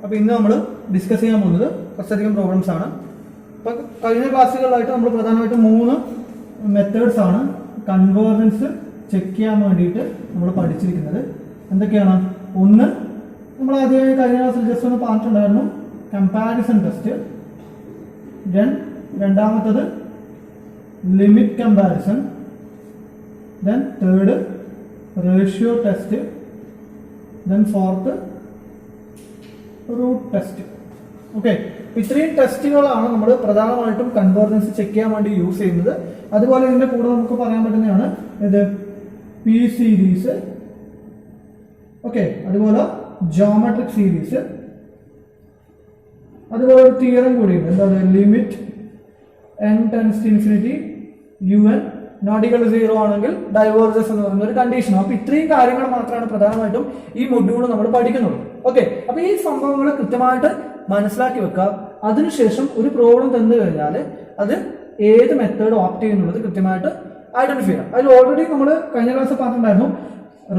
അപ്പോൾ ഇന്ന് നമ്മൾ ഡിസ്കസ് ചെയ്യാൻ പോകുന്നത് കുറച്ചധികം പ്രോബ്ലംസ് ആണ്. അപ്പോൾ കഴിഞ്ഞ ക്ലാസ്സുകളിലായിട്ട് നമ്മൾ പ്രധാനമായിട്ടും 3 മെത്തേഡ്സ് ആണ് കൺവേർജൻസ് ചെക്ക് ചെയ്യാൻ വേണ്ടിയിട്ട് നമ്മൾ പഠിച്ചിരിക്കുന്നത്. എന്തൊക്കെയാണ്? ഒന്ന്, നമ്മൾ ആദ്യമായി കഴിഞ്ഞ ക്ലാസ്സിൽ ജസ്റ്റ് ഒന്ന് പറഞ്ഞിട്ടുണ്ടായിരുന്നു, കമ്പാരിസൺ ടെസ്റ്റ്. രണ്ടാമത്തത് limit comparison. Then third ratio test. Then fourth root test. Okay, ഇത്രയും ടെസ്റ്റുകളാണ് നമ്മൾ പ്രധാനമായിട്ടും കൺവേർജൻസ് ചെക്ക് ചെയ്യാൻ വേണ്ടി യൂസ് ചെയ്യുന്നത്. അതുപോലെ ഇതിന്റെ കൂടെ നമുക്ക് പറയാൻ പറ്റുന്നതാണ് ഇത് പി സീരീസ്. ഓക്കെ, അതുപോലെ ജോമെട്രിക് സീരീസ്. അതുപോലെ ഒരു തിയറം കൂടിയുണ്ട്, എന്താണ്? Limit n tends to infinity un not equal to 0 ആണെങ്കിൽ ഡൈവേർജൻസ് എന്ന് പറയുന്ന ഒരു കണ്ടീഷൻ. അപ്പൊ ഇത്രയും കാര്യങ്ങൾ മാത്രമാണ് പ്രധാനമായിട്ടും ഈ മൊഡ്യൂൾ നമ്മൾ പഠിക്കുന്നുള്ളൂ. ഓക്കെ, അപ്പൊ ഈ സംഭവങ്ങൾ കൃത്യമായിട്ട് മനസ്സിലാക്കി വെക്കുക. അതിനുശേഷം ഒരു പ്രോബ്ലം തന്നു കഴിഞ്ഞാൽ അത് ഏത് മെത്തേഡ് ഓപ്റ്റ് ചെയ്യുന്നുള്ളത് കൃത്യമായിട്ട് ഐഡന്റിഫൈ ചെയ്യാം. അതിൽ ഓൾറെഡി നമ്മൾ കഴിഞ്ഞ ക്ലാസ് പറഞ്ഞിട്ടുണ്ടായിരുന്നു,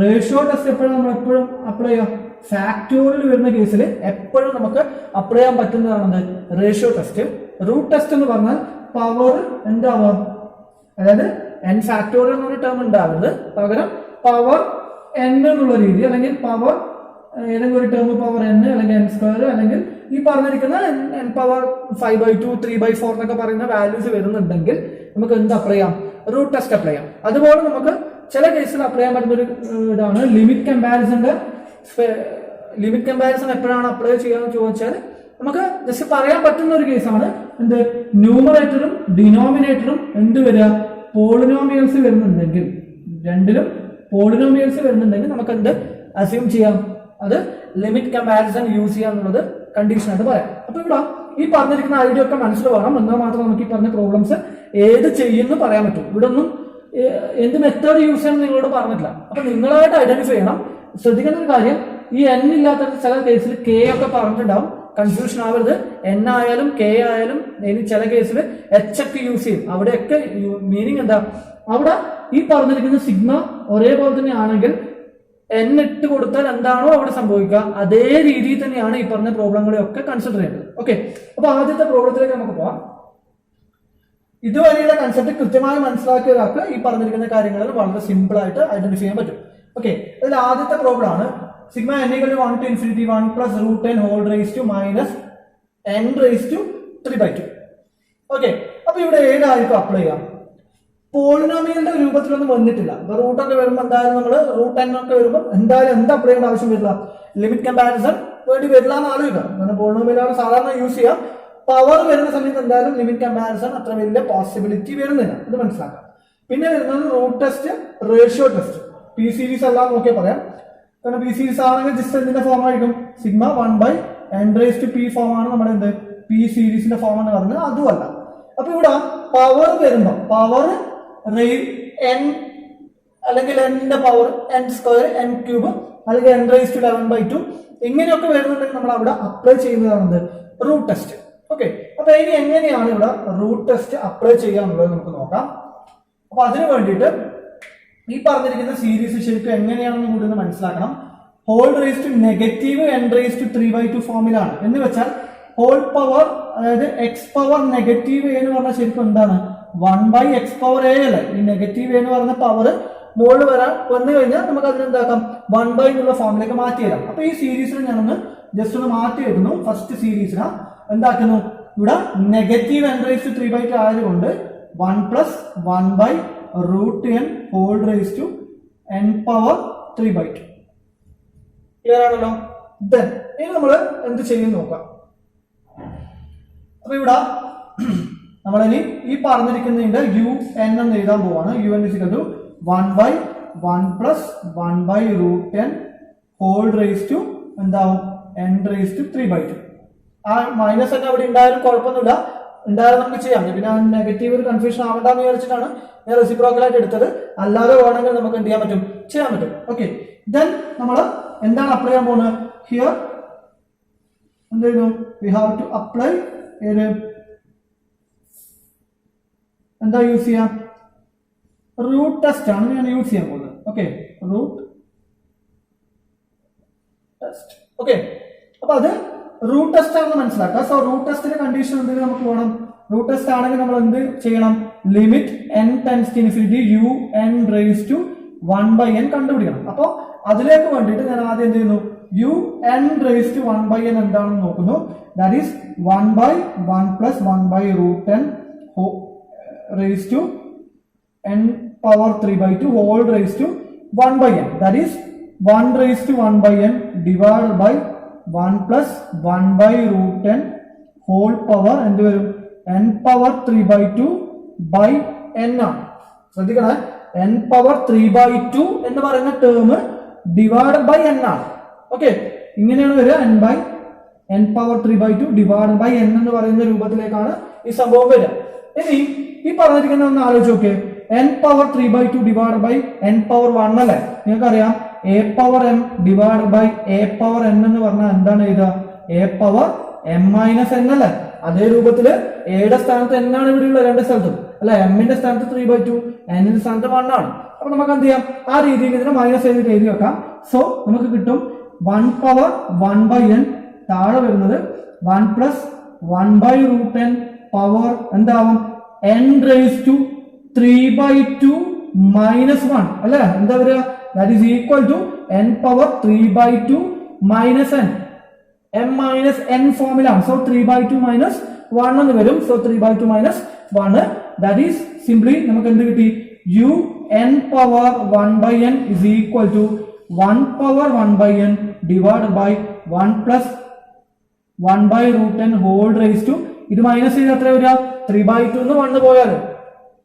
റേഷ്യോ ടെസ്റ്റ് എപ്പോഴും നമ്മൾ എപ്പോഴും അപ്ലൈ ചെയ്യാം. ഫാക്ടോറിയൽ വരുന്ന കേസിൽ എപ്പോഴും നമുക്ക് അപ്ലൈ ചെയ്യാൻ പറ്റുന്നതാണ് റേഷ്യോ ടെസ്റ്റ്. റൂട്ട് ടെസ്റ്റ് എന്ന് പറഞ്ഞാൽ പവർ എന്താവാം, അതായത് n ഫാക്ടോറിയൽ എന്നൊരു ടേം ഉണ്ടാവരുത്, പകരം പവർ n എന്നുള്ള രീതി, അല്ലെങ്കിൽ പവർ ഏതെങ്കിലും ഒരു ടേം പവർ n അല്ലെങ്കിൽ n സ്ക്വയർ, അല്ലെങ്കിൽ ഈ പറഞ്ഞിരിക്കുന്ന n പവർ 5/2 3/4 എന്നൊക്കെ പറയുന്ന വാല്യൂസ് വരുന്നുണ്ടെങ്കിൽ നമുക്ക് എന്ത് അപ്ലൈ ചെയ്യാം? റൂട്ട് ടെസ്റ്റ് അപ്ലൈ ചെയ്യാം. അതുപോലെ നമുക്ക് ചില കേസിൽ അപ്ലൈ ചെയ്യാൻ പറ്റുന്ന ഒരു ഇതാണ് ലിമിറ്റ് കമ്പാരിസന്റെ. ലിമിറ്റ് കമ്പാരിസൺ എപ്പോഴാണ് അപ്ലൈ ചെയ്യാന്ന് ചോദിച്ചാൽ നമുക്ക് ജസ്റ്റ് പറയാൻ പറ്റുന്ന ഒരു കേസാണ് എന്ത്, ന്യൂമറേറ്ററും ഡിനോമിനേറ്ററും എന്ത് വരിക, പോളിനോമിയൽസ് വരുന്നുണ്ടെങ്കിൽ, രണ്ടിലും പോളിനോമിയൽസ് വരുന്നുണ്ടെങ്കിൽ നമുക്ക് എന്ത് അസ്യൂം ചെയ്യാം, അത് ലിമിറ്റ് കമ്പാരിസൺ യൂസ് ചെയ്യാന്നുള്ളത് കണ്ടീഷൻ ആയിട്ട് പറയാം. അപ്പൊ ഇവിടെ ഈ പറഞ്ഞിരിക്കുന്ന ഐഡിയ ഒക്കെ മനസ്സിൽ വേണം, എന്നാൽ മാത്രം നമുക്ക് ഈ പറഞ്ഞ പ്രോബ്ലംസ് ഏത് ചെയ്യുന്നു പറയാൻ പറ്റും. ഇവിടെ ഒന്നും എന്ത് മെത്തേഡ് യൂസ് ചെയ്യണം നിങ്ങളോട് പറഞ്ഞിട്ടില്ല. അപ്പൊ നിങ്ങളായിട്ട് ഐഡന്റിഫൈ ചെയ്യണം. ശ്രദ്ധിക്കേണ്ട ഒരു കാര്യം, ഈ n ഇല്ലാത്ത ചില കേസിൽ k ഒക്കെ പറഞ്ഞിട്ടുണ്ടാവും, കൺഫ്യൂഷൻ ആവരുത്. n ആയാലും k ആയാലും ഇനി ചില കേസിൽ h ഒക്കെ യൂസ് ചെയ്യും. അവിടെയൊക്കെ മീനിങ് എന്താ, അവിടെ ഈ പറഞ്ഞിരിക്കുന്ന സിഗ്മ ഒരേപോലെ തന്നെ ആണെങ്കിൽ n ഇട്ട് കൊടുത്താൽ എന്താണോ അവിടെ സംഭവിക്കുക അതേ രീതിയിൽ തന്നെയാണ് ഈ പറഞ്ഞ പ്രോബ്ലങ്ങളെയൊക്കെ കൺസിഡർ ചെയ്യേണ്ടത്. ഓക്കെ, അപ്പൊ ആദ്യത്തെ പ്രോബ്ലത്തിലേക്ക് നമുക്ക് പോവാം. ഇതുവരെയുള്ള കൺസെപ്റ്റ് കൃത്യമായി മനസ്സിലാക്കിയ ഒരാൾക്ക് ഈ പറഞ്ഞിരിക്കുന്ന കാര്യങ്ങളിൽ വളരെ സിമ്പിൾ ആയിട്ട് ഐഡന്റിഫൈ ചെയ്യാൻ പറ്റും. ഓക്കെ, അതിൽ ആദ്യത്തെ പ്രോബ്ലം ആണ് sigma n = 1 to infinity 1 plus root n whole raised to minus n raised to 3/2. Okay, അപ്പൊ ഇവിടെ ഏതായിരിക്കും അപ്ലൈ ചെയ്യാം? പോളിനോമിയലിന്റെ രൂപത്തിലൊന്നും വന്നിട്ടില്ല. അപ്പൊ റൂട്ടൊക്കെ വരുമ്പോൾ എന്തായാലും നമ്മൾ റൂട്ട് n ഒക്കെ വരുമ്പോൾ എന്തായാലും എന്താ അപ്ലൈ ചെയ്യേണ്ട ആവശ്യം വരില്ല, ലിമിറ്റ് കമ്പാരിസൺ വേണ്ടി വരില്ല എന്ന് ആലോചിക്കാം. കാരണം പോളിനോമിയലാണ് സാധാരണ യൂസ് ചെയ്യാം. പവർ വരുന്ന സമയത്ത് എന്തായാലും ലിമിറ്റ് കമ്പാരിസൺ അത്ര വലിയ പോസിബിലിറ്റി വരുന്നില്ല, ഇത് മനസ്സിലാക്കാം. പിന്നെ വരുന്നത് root test, ratio test. P series അല്ല നോക്കിയാൽ പറയാം. കാരണം പി സീരീസ് ആണെങ്കിൽ ജസ്റ്റ് എന്തിന്റെ ഫോം ആയിരിക്കും, സിഗ്മ 1/n⁻p ഫോം ആണ് നമ്മുടെ എന്ത് പി സീരീസിന്റെ ഫോം എന്ന് പറഞ്ഞത്, അതുമല്ല. അപ്പൊ ഇവിടെ പവർ വരുമ്പോ പവർ n അല്ലെങ്കിൽ n power n square n cube അല്ലെങ്കിൽ n⁻11/2 ഇങ്ങനെയൊക്കെ വരുന്നുണ്ടെങ്കിൽ നമ്മൾ അവിടെ അപ്ലൈ ചെയ്യുന്നതാണ് റൂട്ട് ടെസ്റ്റ്. ഓക്കെ, അപ്പൊ ഇനി എങ്ങനെയാണ് ഇവിടെ റൂട്ട് ടെസ്റ്റ് അപ്ലൈ ചെയ്യാന്നുള്ളത് നമുക്ക് നോക്കാം. അപ്പൊ അതിനു വേണ്ടിയിട്ട് ഈ പറഞ്ഞിരിക്കുന്ന സീരീസ് ശരിക്കും എങ്ങനെയാണെന്ന് കൂടി ഒന്ന് മനസ്സിലാക്കണം. Whole raise to negative n⁻3/2 ഫോമിലാണ്. എന്ന് വെച്ചാൽ ഹോൾ പവർ, അതായത് എക്സ് പവർ നെഗറ്റീവ് എന്ന് പറഞ്ഞാൽ ശരിക്കും എന്താണ്, 1/x⁴a അല്ലേ. ഈ നെഗറ്റീവ് എന്ന് പറഞ്ഞ പവർ മുകളിൽ വന്നു കഴിഞ്ഞാൽ നമുക്ക് അതിനെന്താക്കാം, 1/ എന്നുള്ള ഫോമിലേക്ക് മാറ്റി തരാം. അപ്പൊ ഈ സീരീസിൽ ഞാനൊന്ന് ജസ്റ്റ് ഒന്ന് മാറ്റി വെക്കുന്നു. ഫസ്റ്റ് സീരീസിന് എന്താക്കുന്നു, ഇവിടെ നെഗറ്റീവ് n⁻3/2 ആയതുകൊണ്ട് 1 + 1/√n whole raise to n⁻3/2. Clear ആണല്ലോ? ദെൻ ഇനി നമ്മൾ എന്ത് ചെയ്യും നോക്കാം. അപ്പൊ ഇവിടെ നമ്മളിനി ഈ പറഞ്ഞിരിക്കുന്നതിന്റെ un എന്ന് എഴുതാൻ പോവാണ്. un = 1/1 + 1/√n whole raise to എന്താവും, n⁻3/2. ആ മൈനസ് തന്നെ അവിടെ ഉണ്ടായാലും കുഴപ്പമൊന്നുമില്ല, ഉണ്ടായാലും നമുക്ക് ചെയ്യാം. പിന്നെ നെഗറ്റീവ് ഒരു കൺഫ്യൂഷൻ ആവണ്ടെന്ന് വിചാരിച്ചിട്ടാണ് ഞാൻ റെസിപ്രോക്കൽ ആയിട്ട് എടുത്തത്. അല്ലാതെ വേണമെങ്കിൽ നമുക്ക് എന്ത് ചെയ്യാൻ പറ്റും, ചെയ്യാൻ പറ്റും. ഓക്കെ, ദെൻ നമ്മൾ എന്താണ് അപ്ലൈ ചെയ്യാൻ പോകുന്നത്? ഹിയർ എന്ത് ചെയ്യുന്നു, വി ഹാവ് ടു അപ്ലൈ എന്താ യൂസ് ചെയ്യാം, റൂട്ട് ടെസ്റ്റ് ആണ് ഞാൻ യൂസ് ചെയ്യാൻ പോകുന്നത്. Okay, root test. ഓക്കെ, അപ്പൊ അത് റൂട്ട് ടെസ്റ്റ് ആണെന്ന് മനസ്സിലാക്കുക. സോ റൂട്ട് ടെസ്റ്റിന്റെ കണ്ടീഷൻ എന്തെങ്കിലും നമുക്ക് വേണം. റൂട്ട് ടെസ്റ്റ് ആണെങ്കിൽ നമ്മൾ എന്ത് ചെയ്യണം? Limit n tends to infinity u n raise to 1/n കണ്ടുപിടിക്കണം. അപ്പൊ അതിലേക്ക് വേണ്ടിയിട്ട് ഞാൻ ആദ്യം എന്ത് ചെയ്യുന്നു? u n raise to 1/n എന്താണെന്ന് നോക്കുന്നു. That is 1/1 plus 1/√10 raise to n power 3/2 whole raise to 1/n. That is 1 raise to 1/n divide by 1 plus 1/√10 whole power എന്ത് വരും? n പവർ 3/2 ബൈ n ആണ്. ശ്രദ്ധിക്കണേ, n പവർ 3/2 എന്ന് പറയുന്ന term divide by n ആണ്. Okay, ഇങ്ങനെയാണ് വരിക. n power 3/2 divide by n എന്ന് പറയുന്ന രൂപത്തിലേക്കാണ് ഈ സംഭവം വരിക. ഇനി ഈ പറഞ്ഞിരിക്കുന്ന ഒന്ന് ആലോചിച്ച് നോക്കിയേ. n power 3/2 divide by n power 1 അല്ലേ? നിങ്ങൾക്കറിയാം a power m divide by a power n എന്ന് പറഞ്ഞാൽ എന്താണ് എഴുതുക? a power m minus n അല്ലേ? അതേ രൂപത്തില് എയുടെ സ്ഥാനത്ത് n ആണ് ഇവിടെയുള്ള രണ്ട് സ്ഥലത്തും അല്ലെ? എമ്മിന്റെ സ്ഥാനത്ത് 3/2, എന്നിന്റെ സ്ഥാനത്ത് 1 ആണ്. അപ്പൊ നമുക്ക് എന്ത് ചെയ്യാം? ആ രീതിയിൽ ഇതിനെ മൈനസ് ചെയ്തിട്ട് എഴുതി വെക്കാം. സോ നമുക്ക് കിട്ടും 1 പവർ 1/n താഴെ വരുന്നത് 1 പ്ലസ് 1/√10 പവർ എന്താവും? n റേസ് ടു 3/2 മൈനസ് 1 അല്ലെ? എന്താ വരിക? That is equal to n power 3/2 minus n. m minus n ഫോമിലാണ്. സോ 3/2 മൈനസ് 1 എന്ന് വരും. So 3/2 minus 1 that is simply നമുക്ക് എന്ത് കിട്ടി? u n power 1/n is equal to 1 power 1/n divide by 1 plus 1/√10 whole raise to, ഇത് minus ചെയ്ത് എത്ര വരിക? 3/2 എന്ന് 1 പോയാൽ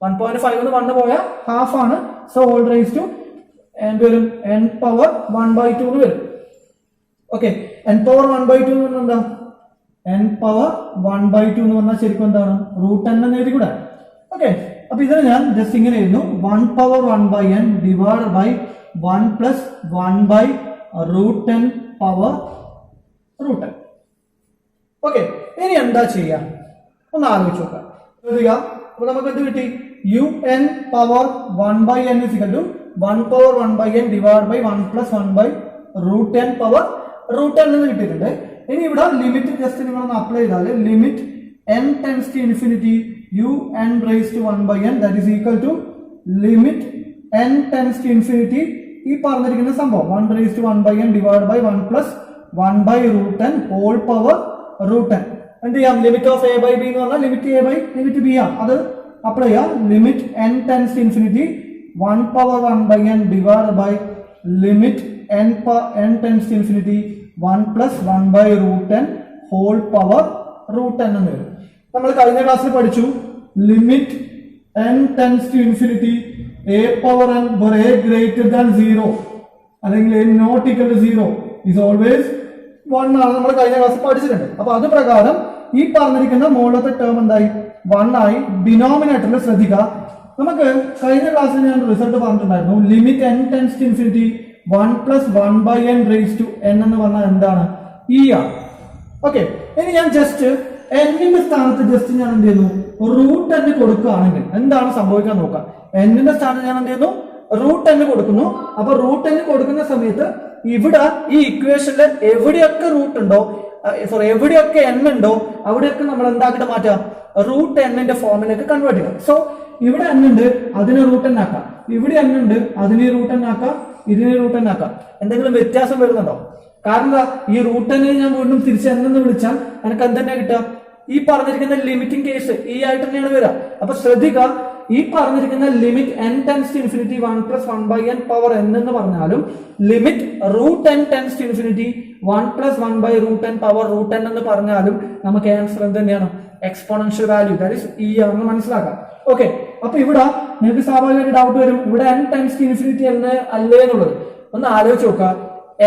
1.5 എന്ന് 1 പോയാൽ ഹാഫ് ആണ്. സോ ഹോൾ റേസ് ടു എന്ത് വരും? n പവർ 1/2 എന്ന് വരും. ഓക്കെ, n പവർ 1/2 എന്ന് പറഞ്ഞാൽ എന്താ? n പവർ 1/2 എന്ന് പറഞ്ഞാൽ ശരിക്കും എന്താണ്? √n എന്ന് എഴുതി കൂടെ. ഓക്കെ, അപ്പൊ ഇതിന് ഞാൻ ജസ്റ്റ് ഇങ്ങനെ എഴുതുന്നു. 1 power 1/n divide by 1 plus 1/√10 power √10. Okay, ഇനി എന്താ ചെയ്യാം ഒന്ന് ആലോചിച്ച് നോക്കാം. അപ്പൊ നമുക്ക് എന്ത് കിട്ടി? u n power 1/n is equal to 1 power 1/n divide by 1 plus 1/√10 power √10 എന്ന് കിട്ടിയിട്ടുണ്ട്. ഇനി ഇവിടെ ലിമിറ്റ് ജസ്റ്റ് നിങ്ങളൊന്ന് അപ്ലൈ ചെയ്താൽ limit n tends to infinity u n raise to 1/n that is equal to limit n tends to infinity ഈ പറഞ്ഞിരിക്കുന്ന സംഭവം 1 raise to 1/n divide by 1 plus 1/√10 whole power √10. എന്ത് ചെയ്യാം? Limit of a by b എന്ന് പറഞ്ഞാൽ limit a by limit b ആണ്. അത് apply ചെയ്യാം. Limit n tends to infinity 1 power 1/n divide by limit n tends to infinity 1 plus 1/√10 whole power √10 എന്ന് വരും. നമ്മൾ കഴിഞ്ഞ ക്ലാസ്സിൽ പഠിച്ചു limit n tends to infinity a power n where a greater than 0 അല്ലെങ്കിൽ a not equal to 0 is always 1 ആണ് നമ്മൾ കഴിഞ്ഞ ക്ലാസ്സിൽ പഠിച്ചിട്ടുണ്ട്. അപ്പൊ അത് പ്രകാരം ഈ പറഞ്ഞിരിക്കുന്ന മുകളിലത്തെ ടേം എന്തായി? 1 ആയി. ഡിനോമിനേറ്ററിൽ ശ്രദ്ധിക്കുക. നമുക്ക് കഴിഞ്ഞ ക്ലാസ്സിൽ ഞാൻ റിസൾട്ട് പറഞ്ഞിട്ടുണ്ടായിരുന്നു. Limit n tends to infinity 1 plus 1/n raise to n എന്ന് പറഞ്ഞാൽ എന്താണ്? e ആണ്. ഓക്കെ, ഇനി ഞാൻ ജസ്റ്റ് n-ന്റെ സ്ഥാനത്ത് ജസ്റ്റ് ഞാൻ എന്ത് ചെയ്യുന്നു? √n കൊടുക്കുകയാണെങ്കിൽ എന്താണ് സംഭവിക്കാൻ നോക്കാം. n-ന്റെ സ്ഥാനത്ത് ഞാൻ എന്ത് ചെയ്യുന്നു? √n കൊടുക്കുന്നു. അപ്പൊ √n കൊടുക്കുന്ന സമയത്ത് ഇവിടെ ഈ ഇക്വേഷനിൽ എവിടെയൊക്കെ റൂട്ട് ഉണ്ടോ, സോറി എവിടെയൊക്കെ n ഉണ്ടോ അവിടെയൊക്കെ നമ്മൾ എന്താക്കിട്ട് മാറ്റാം? √n-ന്റെ ഫോമിലേക്ക് കൺവേർട്ട് ചെയ്യാം. സോ ഇവിടെ n ഉണ്ട്, അതിനെ √n ആക്കാം. ഇവിടെ n ഉണ്ട്, അതിനെ √n ആക്കാം. ഇതിനെ √n ആക്കാം. എന്തെങ്കിലും വ്യത്യാസം വരുന്നുണ്ടോ? കാരണം ഈ √n ഞാൻ വീണ്ടും തിരിച്ച് n എന്ന് വിളിച്ചാൽ എനിക്ക് എന്ത് തന്നെ കിട്ടുക? ഈ പറഞ്ഞിരിക്കുന്ന ലിമിറ്റിംഗ് കേസ് ഈ ആയിട്ട് തന്നെയാണ് വരിക. അപ്പൊ ശ്രദ്ധിക്കുക, ഈ പറഞ്ഞിരിക്കുന്ന limit n tends to infinity 1 plus 1/n power n എന്ന് പറഞ്ഞാലും limit √n tends to infinity 1 plus 1/√10 power √n എന്ന് പറഞ്ഞാലും നമുക്ക് ആൻസർ എന്ത് തന്നെയാണ്? Exponential value that is e ആണെന്ന് മനസ്സിലാക്കാം. ഓക്കെ, അപ്പൊ ഇവിടെ നിങ്ങൾക്ക് സ്വാഭാവികമായിട്ട് ഡൗട്ട് വരും, ഇവിടെ n ടെൻസ് ടു ഇൻഫിനിറ്റി എന്ന് അല്ലേ എന്നുള്ളത്. ഒന്ന് ആലോചിച്ച് നോക്കുക.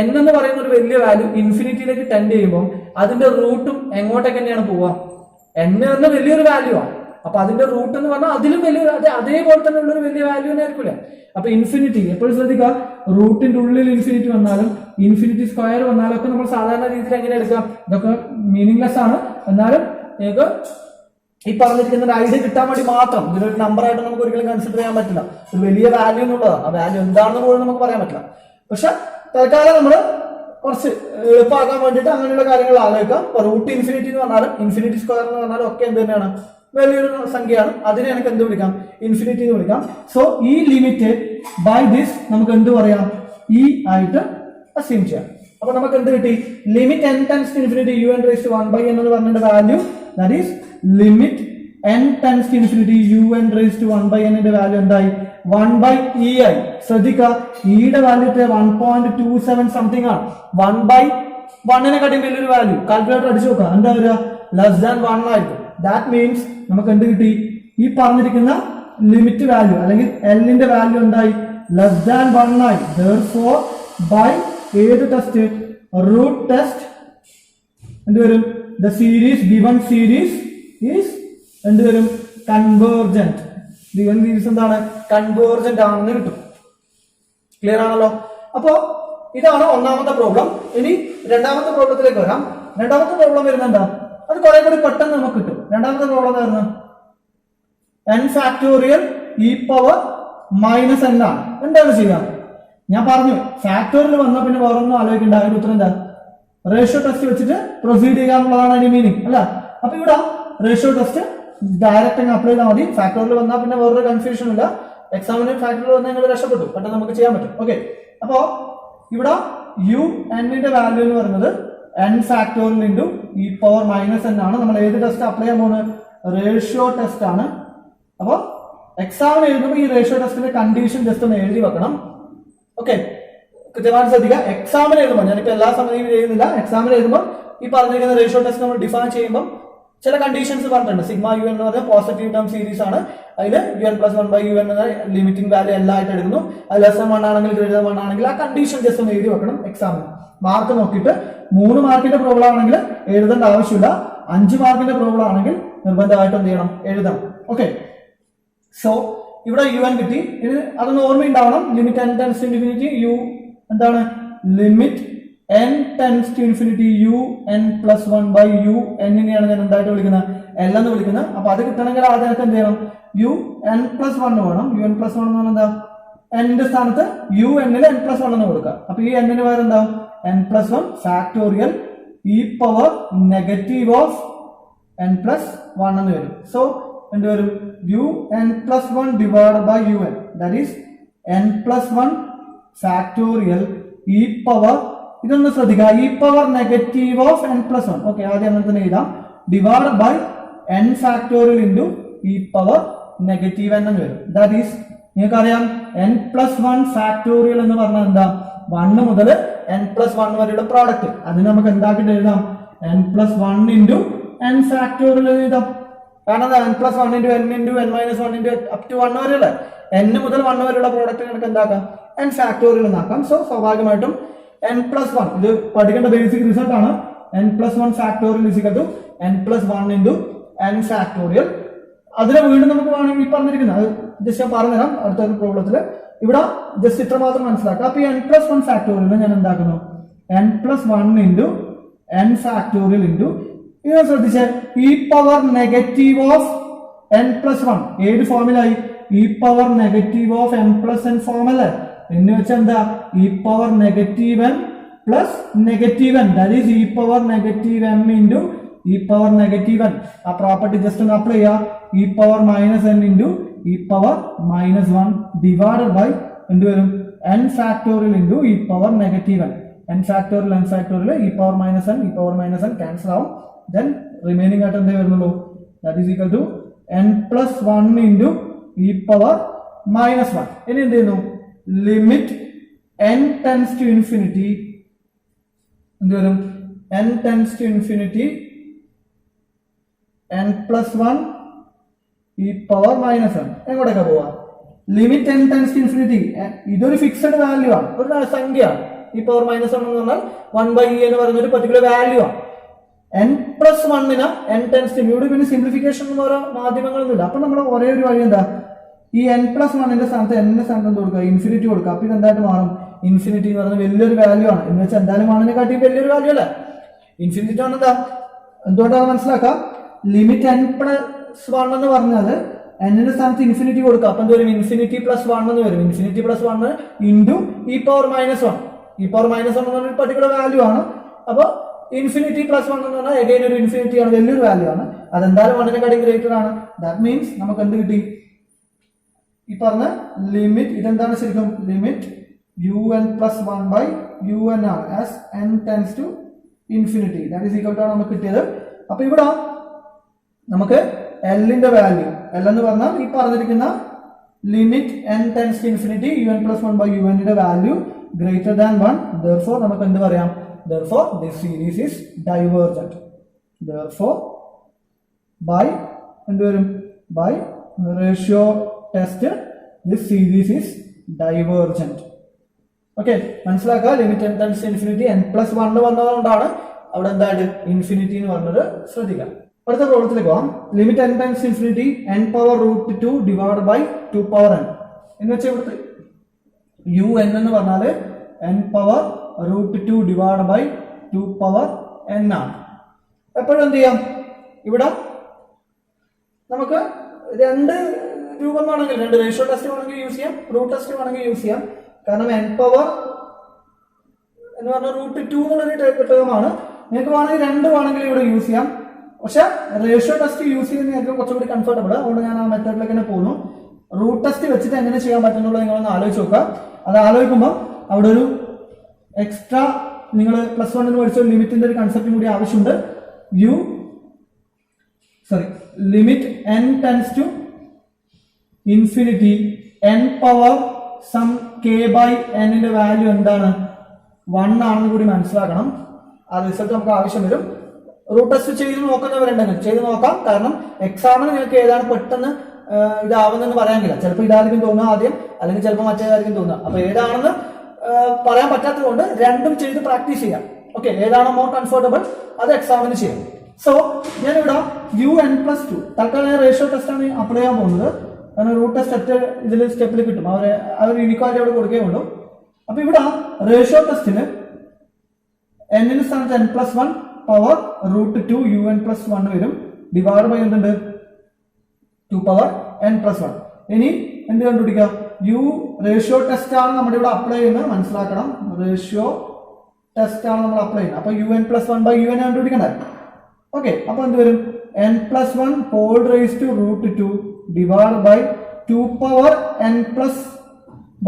n എന്ന് പറയുന്ന ഒരു വലിയ വാല്യൂ ഇൻഫിനിറ്റിയിലേക്ക് ടെൻഡ് ചെയ്യുമ്പോൾ അതിന്റെ റൂട്ടും എങ്ങോട്ടേക്ക് തന്നെയാണ് പോവുക? n എന്ന വലിയൊരു വാല്യൂ ആണ്. അപ്പൊ അതിന്റെ റൂട്ട് എന്ന് പറഞ്ഞാൽ അതിലും വലിയ അതേപോലെ തന്നെ ഉള്ളൊരു വലിയ വാല്യൂ തന്നെ ആയിരിക്കില്ല. അപ്പൊ ഇൻഫിനിറ്റി എപ്പോഴും ശ്രദ്ധിക്കുക, റൂട്ടിന്റെ ഉള്ളിൽ ഇൻഫിനിറ്റി വന്നാലും ഇൻഫിനിറ്റി സ്ക്വയർ വന്നാലും ഒക്കെ നമ്മൾ സാധാരണ രീതിയിൽ എങ്ങനെ എടുക്കാം? ഇതൊക്കെ മീനിങ്ലെസ് ആണ്. എന്നാലും നിങ്ങൾക്ക് ഈ പറഞ്ഞിരിക്കുന്ന ഒരു ഐഡിയ കിട്ടാൻ വേണ്ടി മാത്രം ഇതിനൊരു നമ്പർ ആയിട്ട് നമുക്ക് ഒരിക്കലും കൺസിഡർ ചെയ്യാൻ പറ്റില്ല. ഒരു വലിയ വാല്യൂ എന്നുള്ളതാണ്. ആ വാല്യൂ എന്താണെന്ന് പോലും നമുക്ക് പറയാൻ പറ്റില്ല. പക്ഷെ തൽക്കാലം നമ്മൾ കുറച്ച് എളുപ്പമാക്കാൻ വേണ്ടിയിട്ട് അങ്ങനെയുള്ള കാര്യങ്ങൾ ആലോചിക്കാം. റൂട്ട് ഇൻഫിനിറ്റി എന്ന് പറഞ്ഞാലും ഇൻഫിനിറ്റി സ്ക്വയർ എന്ന് പറഞ്ഞാലും ഒക്കെ എന്ത് തന്നെയാണ്, വലിയൊരു സംഖ്യയാണ്. അതിനെ എനിക്ക് എന്ത് വിളിക്കാം, ഇൻഫിനിറ്റി എന്ന് വിളിക്കാം. സോ ഈ ലിമിറ്റ് ബൈ ദിസ് നമുക്ക് എന്ത് പറയാം, ഇ ആയിട്ട് അസ്യൂം ചെയ്യാം. അപ്പൊ നമുക്ക് എന്ത് കിട്ടി, limit n tends to infinity u n raise to 1 എന്ന് പറഞ്ഞ value, that is limit n tends to infinity u n raise to 1 ന്റെ വാല്യൂ എന്തായി, 1/e ആയി. ശ്രദ്ധിക്കുക, ഇയുടെ വാല്യൂ 1.27 സംതിങ് ആണ്. 1/1 വലിയൊരു വാല്യൂ. കാൽക്കുലേറ്റർ അടിച്ചു നോക്കുക, എന്താ വരിക, ലെസ് ദാൻ 1 ആയിരിക്കും. ദാറ്റ് മീൻസ് നമുക്ക് എന്ത് കിട്ടി, ഈ പറഞ്ഞിരിക്കുന്ന ലിമിറ്റ് വാല്യൂ അല്ലെങ്കിൽ എല്ലിന്റെ വാല്യൂ എന്തായി, ലെസ് ദാൻ 1 ആയി. therefore by ഏത് ടെസ്റ്റ്, റൂട്ട് ടെസ്റ്റ് എന്ത് വരും, the series given series is എന്ത് വരും, കൺവേർജന്റ്. given series എന്താണ്, കൺവേർജന്റ് ആണെന്ന് കിട്ടും. ക്ലിയർ ആണല്ലോ. അപ്പോ ഇതാണ് ഒന്നാമത്തെ പ്രോബ്ലം. ഇനി രണ്ടാമത്തെ പ്രോബ്ലത്തിലേക്ക് വരാം. രണ്ടാമത്തെ പ്രോബ്ലം വരുന്നുണ്ടോ, അത് കുറെ കൂടി പെട്ടെന്ന് നമുക്ക് കിട്ടും. രണ്ടാമത്തെ പ്രോബ്ലം വരുന്നത് n factorial e power minus n ആണ്. എന്താണ് ചെയ്യാം, ഞാൻ പറഞ്ഞു ഫാക്ടോറിയൽ വന്നാൽ പിന്നെ വേറെ ഒന്നും ആലോചിക്കണ്ട. അതിന്റെ ഉത്തരം എന്താ, റേഷ്യോ ടെസ്റ്റ് വെച്ചിട്ട് പ്രൊസീഡ് ചെയ്യാന്നുള്ളതാണ് അതിന്റെ മീനിങ് അല്ല. അപ്പൊ ഇവിടെ റേഷ്യോ ടെസ്റ്റ് ഡയറക്റ്റ് അങ്ങ് അപ്ലൈ ചെയ്താൽ മതി. ഫാക്ടോറിയൽ വന്നാൽ പിന്നെ വേറൊരു കൺഫ്യൂഷൻ ഇല്ല. എക്സാമിന് ഫാക്ടോറിയൽ വന്നാൽ നിങ്ങൾ രക്ഷപ്പെട്ടു, പെട്ടെന്ന് നമുക്ക് ചെയ്യാൻ പറ്റും. ഓക്കെ, അപ്പോ ഇവിടെ u n വാല്യൂ എന്ന് പറയുന്നത് n factorial into E power minus n ആണ്. നമ്മൾ ഏത് ടെസ്റ്റ് അപ്ലൈ ചെയ്യാൻ പോകുന്നത്, റേഷ്യോ ടെസ്റ്റ് ആണ്. അപ്പൊ എക്സാമിന് എഴുതുമ്പോൾ ഈ റേഷ്യോ ടെസ്റ്റിന്റെ കണ്ടീഷൻ ജസ്റ്റ് ഒന്ന് എഴുതി വെക്കണം. ഓക്കെ, കൃത്യമായിട്ട് ശ്രദ്ധിക്കുക. എക്സാമിന് എഴുതുമ്പോൾ, ഞാനിപ്പോ എല്ലാ സമയവും ചെയ്യുന്നില്ല, എക്സാമിന് എഴുതുമ്പോൾ ഈ പറഞ്ഞിരിക്കുന്ന റേഷ്യോ ടെസ്റ്റ് നമ്മൾ ഡിഫൈൻ ചെയ്യുമ്പോൾ ചില കണ്ടീഷൻസ് പറഞ്ഞിട്ടുണ്ട്. സിഗ്മ യു എന്ന് പറഞ്ഞാൽ പോസിറ്റീവ് ടേം സീരീസ് ആണ്. അതിൽ u(n+1/u n) എന്ന ലിമിറ്റിംഗ് വാല്യൂ എല്ലാം ആയിട്ട് എടുക്കുന്നു. അത് >1 ആണെങ്കിൽ >1 ആണെങ്കിൽ ആ കണ്ടീഷൻ ജസ്റ്റ് ഒന്ന് എഴുതി വെക്കണം. എക്സാമിന് മാർക്ക് നോക്കിയിട്ട് 3 മാർക്കിന്റെ പ്രോബ്ലം ആണെങ്കിൽ എഴുതേണ്ട ആവശ്യമില്ല. 5 മാർക്കിന്റെ പ്രോബ്ലം ആണെങ്കിൽ നിർബന്ധമായിട്ട് എന്ത് ചെയ്യണം, എഴുതണം. ഓക്കെ, സോ ഇവിടെ un കിട്ടി. ഇത് അതൊന്ന് ഓർമ്മയുണ്ടാവണം. Limit n tends to infinity u എന്താണ്, limit n tends to infinity u(n+1/u n) നെയാണ് ഞാൻ എന്തായിട്ട് വിളിക്കുന്നത്, l എന്ന് വിളിക്കുന്നത്. അപ്പൊ അത് കിട്ടണമെങ്കിൽ ആദ്യം എന്ത് ചെയ്യണം, u(n+1) വേണം. u(n+1) എന്ന് പറഞ്ഞാൽ എന്താ, n ന്റെ സ്ഥാനത്ത് un ൽ n+1 എന്ന് കൊടുക്കുക. അപ്പൊ ഈ n ന് വേറെ എന്താ, n+1 factorial e power negative of n+1 എന്ന് വരും. സോ എന്ത് വരും, u(n+1) divide by un, that is n+1 factorial e power, ഇതൊന്ന് ശ്രദ്ധിക്കുക, e power negative of n+1. Okay, ആദ്യം അങ്ങനെ തന്നെ എഴുതാം, divide by n factorial into e power negative n എന്ന് വരും. ദാറ്റ് ഈസ് നിങ്ങൾക്കറിയാം n+1 ഫാക്ടോറിയൽ എന്ന് പറഞ്ഞാൽ എന്താ, 1 മുതൽ n+1 വരെയുള്ള പ്രോഡക്റ്റ്. അതിന് നമുക്ക് എന്താക്കിട്ട് എഴുതാം, n+1 ഇൻറ്റു n ഫാക്ടോറിയൽ എഴുതാം. കാരണം n+1 into n into n-1 into up to 1 വരെയുള്ള n മുതൽ 1 വരെയുള്ള പ്രോഡക്റ്റ് നമുക്ക് എന്താക്കാം, n ഫാക്ടോറിയൽ എന്നാക്കാം. സോ സ്വാഭാവികമായിട്ടും n+1 ഇത് പഠിക്കേണ്ട ബേസിക് റിസൾട്ട് ആണ്. n+1 factorial is equal to n+1 into n factorial. അതിനെ വീണ്ടും നമുക്ക് വേണമെങ്കിൽ ഈ പറഞ്ഞിരിക്കുന്നത് അത് ജസ്റ്റ് ഞാൻ പറഞ്ഞുതരാം അടുത്ത പ്രോബ്ലത്തിൽ. ഇവിടെ ജസ്റ്റ് ഇത്ര മാത്രം മനസ്സിലാക്കുക. അപ്പൊ ഈ n+1 ഫാക്ടോറിയൽ ഞാൻ എന്താക്കുന്നു, n+1 into n factorial into ഇത് ശ്രദ്ധിച്ചേ, E power negative of n+1 ഏത് ഫോമിലായി, E power negative of n+n ഫോമല്ലേ. എന്ന് വെച്ചാൽ എന്താ, E power negative n plus negative n, that is E power negative m into E power negative n. ആ property just ഒന്ന് അപ്ലൈ ചെയ്യുക, E power -n into E power -1 divided by എന്ത് വരും, n factorial into E power negative n. n factorial e power -n cancel ആവും. Then remaining ആയിട്ട് എന്തേ വരുന്നുള്ളൂ, that is equal to n+1 into E power -1. ഇനി എന്ത് ചെയ്യുന്നു, limit n tends to infinity എന്ത് വരും, n tends to infinity n+1 e power -1 എങ്ങോട്ടേക്കാ പോവാ, limit n tends to infinity. ഇതൊരു ഫിക്സഡ് വാല്യൂ ആണ്, ഒരു സംഖ്യയാണ്. ഇ പവർ -1 എന്ന് പറഞ്ഞാൽ 1/e എന്ന് പറയുന്ന ഒരു പർട്ടിക്കുലർ വാല്യൂ ആണ്. n+1 n ടെൻസ് ടു, ഇവിടെ പിന്നെ സിംപ്ലിഫിക്കേഷൻ എന്ന് പറയുന്ന മാധ്യമങ്ങളൊന്നുമില്ല. അപ്പൊ നമ്മൾ ഒരേ ഒരു വഴി എന്താ, ഈ n+1 സ്ഥാനത്ത് n സ്ഥാനത്ത് എന്ത് കൊടുക്കുക, ഇൻഫിനിറ്റി കൊടുക്കുക. അപ്പൊ ഇത് എന്തായിട്ട് മാറും, ഇൻഫിനിറ്റി എന്ന് പറയുന്നത് വലിയൊരു വാല്യൂ ആണ്. എന്ന് വെച്ചാൽ എന്തായാലും ആണിനെ കാട്ടി വലിയൊരു വാല്യൂ അല്ലേ. ഇൻഫിനിറ്റി ആണ് എന്താ, എന്തുകൊണ്ടാണ് മനസ്സിലാക്കാം, ലിമിറ്റ് n+1 എന്ന് പറഞ്ഞാൽ n ന്റെ സ്ഥാനത്ത് ഇൻഫിനിറ്റി കൊടുക്കുക. അപ്പൊ എന്ത് വരും, ഇൻഫിനിറ്റി +1 എന്ന് വരും. Infinity +1 into E power -1. e⁻1 എന്ന് പറഞ്ഞ ഒരു പർട്ടിക്കുലർ വാല്യൂ ആണ്. അപ്പൊ ഇൻഫിനിറ്റി പ്ലസ് 1 എന്ന് പറഞ്ഞാൽ എഗൈൻ ഒരു ഇൻഫിനിറ്റി ആണ്, വലിയൊരു വാല്യൂ ആണ്. അതെന്തായാലും 1നെക്കാളും ഗ്രേറ്റർ ആണ്. ദാറ്റ് മീൻസ് നമുക്ക് എന്ത് കിട്ടി? ഈ പറഞ്ഞ ലിമിറ്റ് ഇതെന്താണ് ശരിക്കും? ലിമിറ്റ് un പ്ലസ് 1 un ആണ് as n tends to infinity. That is equal to ആണ് നമുക്ക് കിട്ടിയത്. അപ്പൊ ഇവിടെ നമുക്ക് എല്ലിന്റെ വാല്യൂ, എൽ എന്ന് പറഞ്ഞാൽ ഈ പറഞ്ഞിരിക്കുന്ന limit n tends to infinity un plus 1 un ന്റെ വാല്യൂ ഗ്രേറ്റർ ദാൻ 1. therefore നമുക്ക് എന്ത് പറയാം? therefore this series is divergent. therefore by എന്ത് വരും? by ratio test this series is divergent. Okay, മനസ്സിലാക്കുക. Limit n tends to infinity n plus 1 വന്നതുകൊണ്ടാണ് അവിടെ എന്താണ് ഇൻഫിനിറ്റി എന്ന് പറഞ്ഞത്. ശ്രദ്ധിക്കാം. അടുത്ത പ്രോബ്ലത്തിലേക്ക് പോകാം. Limit n tends to infinity n power root 2 divide by 2 power n എന്ന് വെച്ചാൽ ഇവിടുത്തെ un എന്ന് പറഞ്ഞാല് n power root 2 divide by 2 power n ആണ്. എപ്പോഴും എന്ത് ചെയ്യാം? ഇവിടെ നമുക്ക് രണ്ട് രൂപം വേണമെങ്കിൽ, രണ്ട് റേഷ്യോ ടെസ്റ്റ് വേണമെങ്കിൽ യൂസ് ചെയ്യാം, റൂട്ട് ടെസ്റ്റ് വേണമെങ്കിൽ യൂസ് ചെയ്യാം. കാരണം n പവർ എന്ന് പറഞ്ഞ റൂട്ട് 2 എന്നുള്ളൊരു ടേമാണ്. നിങ്ങൾക്ക് വേണമെങ്കിൽ രണ്ട് വേണമെങ്കിൽ ഇവിടെ യൂസ് ചെയ്യാം. പക്ഷെ റേഷ്യോ ടെസ്റ്റ് യൂസ് ചെയ്യുന്നതായിരിക്കും കുറച്ചുകൂടി കംഫർട്ടബിൾ. അതുകൊണ്ട് ഞാൻ ആ മെത്തേഡിലേക്ക് തന്നെ പോകുന്നു. റൂട്ട് ടെസ്റ്റ് വെച്ചിട്ട് എങ്ങനെ ചെയ്യാൻ പറ്റുന്നുള്ളത് നിങ്ങളൊന്ന് ആലോചിച്ച് നോക്കുക. അത് ആലോചിക്കുമ്പോൾ അവിടെ ഒരു എക്സ്ട്രാ നിങ്ങൾ പ്ലസ് 1 പഠിച്ച ലിമിറ്റിന്റെ ഒരു കൺസെപ്റ്റും കൂടി ആവശ്യമുണ്ട്. Limit n tends to infinity n power sum k by n ന്റെ വാല്യൂ എന്താണ്? 1 ആണെന്ന് കൂടി മനസ്സിലാക്കണം. ആ റിസൾട്ട് നമുക്ക് ആവശ്യം വരും. റൂട്ട് ടെസ്റ്റ് ചെയ്ത് നോക്കുന്നവരുണ്ടെങ്കിൽ ചെയ്ത് നോക്കാം. കാരണം എക്സാമിന് നിങ്ങൾക്ക് ഏതാണ് പെട്ടെന്ന് ഇതാവുന്നെന്ന് പറയാനില്ല. ചിലപ്പോൾ ഇതായിരിക്കും തോന്നുക ആദ്യം, അല്ലെങ്കിൽ ചിലപ്പോൾ മറ്റേതായിരിക്കും തോന്നുക. അപ്പൊ ഏതാണെന്ന് പറയാൻ പറ്റാത്തത് കൊണ്ട് രണ്ടും ചെയ്ത് പ്രാക്ടീസ് ചെയ്യാം. ഓക്കെ, ഏതാണോ മോർ കംഫർട്ടബിൾ അത് എക്സാമിന് ചെയ്യാം. സോ ഞാനിവിടെ un പ്ലസ് 2 തൽക്കാലം റേഷ്യോ ടെസ്റ്റ് ആണ് അപ്ലൈ ചെയ്യാൻ പോകുന്നത്. കാരണം റൂട്ട് ടെസ്റ്റ് ഇതിൽ സ്റ്റെപ്പിൽ കിട്ടും. അവർ യൂണിക്വാലിറ്റി അവിടെ കൊടുക്കുകയുള്ളൂ. അപ്പൊ ഇവിടെ റേഷ്യോ ടെസ്റ്റിന് n സ്ഥാനത്ത് n plus 1 power root 2 un plus 1 വരും. ഡിവൈഡ് ബൈ എന്തുണ്ട്? 2 പവർ n പ്ലസ് 1. ഇനി എന്ത് കണ്ടുപിടിക്കാം? റേഷ്യോ ടെസ്റ്റ് ആണ് നമ്മുടെ ഇവിടെ അപ്ലൈ ചെയ്യുന്നത്, മനസ്സിലാക്കണം. റേഷ്യോ ടെസ്റ്റ് ആണ് നമ്മൾ അപ്ലൈ ചെയ്യുന്നത്. അപ്പൊ un പ്ലസ് 1 ബൈ un കണ്ടുപിടിക്കണ്ടേ? ഓക്കെ, അപ്പൊ എന്ത് വരും? n plus 1 whole raise to root 2 divide by 2 power n plus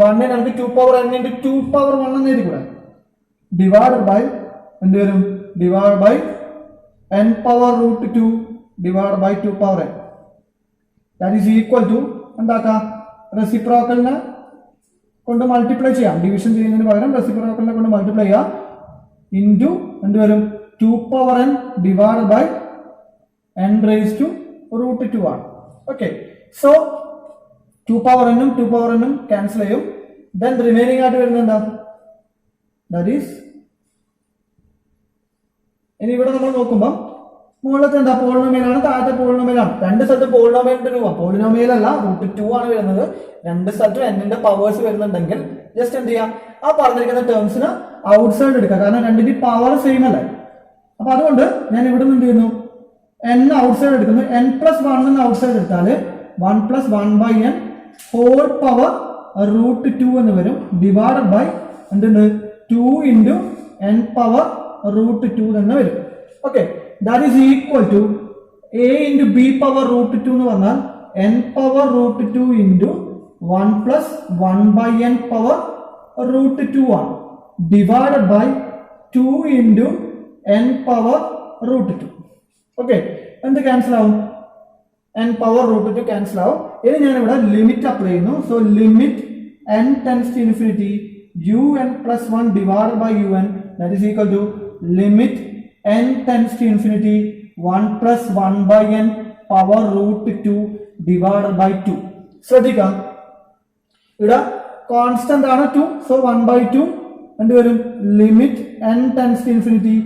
1 നമുക്ക് 2 പവർ n ഇൻറ്റു 2 പവർ 1 എന്ന് എഴുതി കൂടെ. ഡിവൈഡ് ബൈ എന്ത് വരും? Divide by n power root 2 divide by 2 power n. That is equal to എന്താക്കാം? റെസിപ്രോക്കലിനെ കൊണ്ട് മൾട്ടിപ്ലൈ ചെയ്യാം. ഡിവിഷൻ ചെയ്യുന്നതിന് പകരം റെസിപ്രോക്കലിനെ കൊണ്ട് മൾട്ടിപ്ലൈ ചെയ്യാം. ഇൻറ്റു എന്ത് വരും? 2 power n divide by n raise to root 2 ആണ്. ഓക്കെ, സോ 2 പവർ n ഉം 2 പവർ n ഉം ക്യാൻസൽ ചെയ്യും. ദെൻ റിമൈനിങ് ആയിട്ട് വരുന്നത് എന്താ? ദാറ്റ് ഈസ് ഇനി ഇവിടെ നമ്മൾ നോക്കുമ്പോൾ മുകളിലത്തെ എന്താ? പോളിനോമിയലാണ്, താഴത്തെ പോളിനോമിയലാണ്. രണ്ട് സ്ഥലത്ത് പോളിനോമിയലിന്റെ രൂപം പോളിനോമിയൽ അല്ല, റൂട്ട് 2 ആണ് വരുന്നത്. രണ്ട് സ്ഥലത്തും n-ന്റെ പവേഴ്സ് വരുന്നുണ്ടെങ്കിൽ ജസ്റ്റ് എന്ത് ചെയ്യാം? ആ പറഞ്ഞിരിക്കുന്ന ടേംസിന് ഔട്ട് സൈഡ് എടുക്കുക. കാരണം രണ്ടിന്റെ പവർ സെയിം അല്ലേ. അപ്പൊ അതുകൊണ്ട് ഞാൻ ഇവിടെ നിന്ന് എന്ത് ചെയ്യുന്നു? n ഔട്ട് സൈഡ് എടുക്കുന്നു. n പ്ലസ് 1 ഔട്ട് സൈഡ് എടുത്താല് 1 plus 1 by n whole power root 2 എന്ന് വരും. ഡിവൈഡ് ബൈ എന്തുണ്ട്? 2 ഇൻറ്റു n പവർ റൂട്ട് 2 തന്നെ വരും. Okay, that is equal to a into b power root 2 എന്ന് പറഞ്ഞാൽ n power root 2 into 1 plus 1 by n power root 2 ആണ്. Divide by 2 into n power root 2. Okay, എന്ത് cancel ആവും? n power root 2 cancel ആവും. ഇനി ഞാനിവിടെ limit apply ചെയ്യുന്നു. So limit n tends to infinity un plus 1 divide by un that is equal to limit n tends to infinity 1 plus 1 by n power root 2 divided by 2. ശ്രദ്ധിക്കാം, ഇവിടെ constant ആണ് 2. So 1 by 2 എന്ത് വരും? Limit n tends to infinity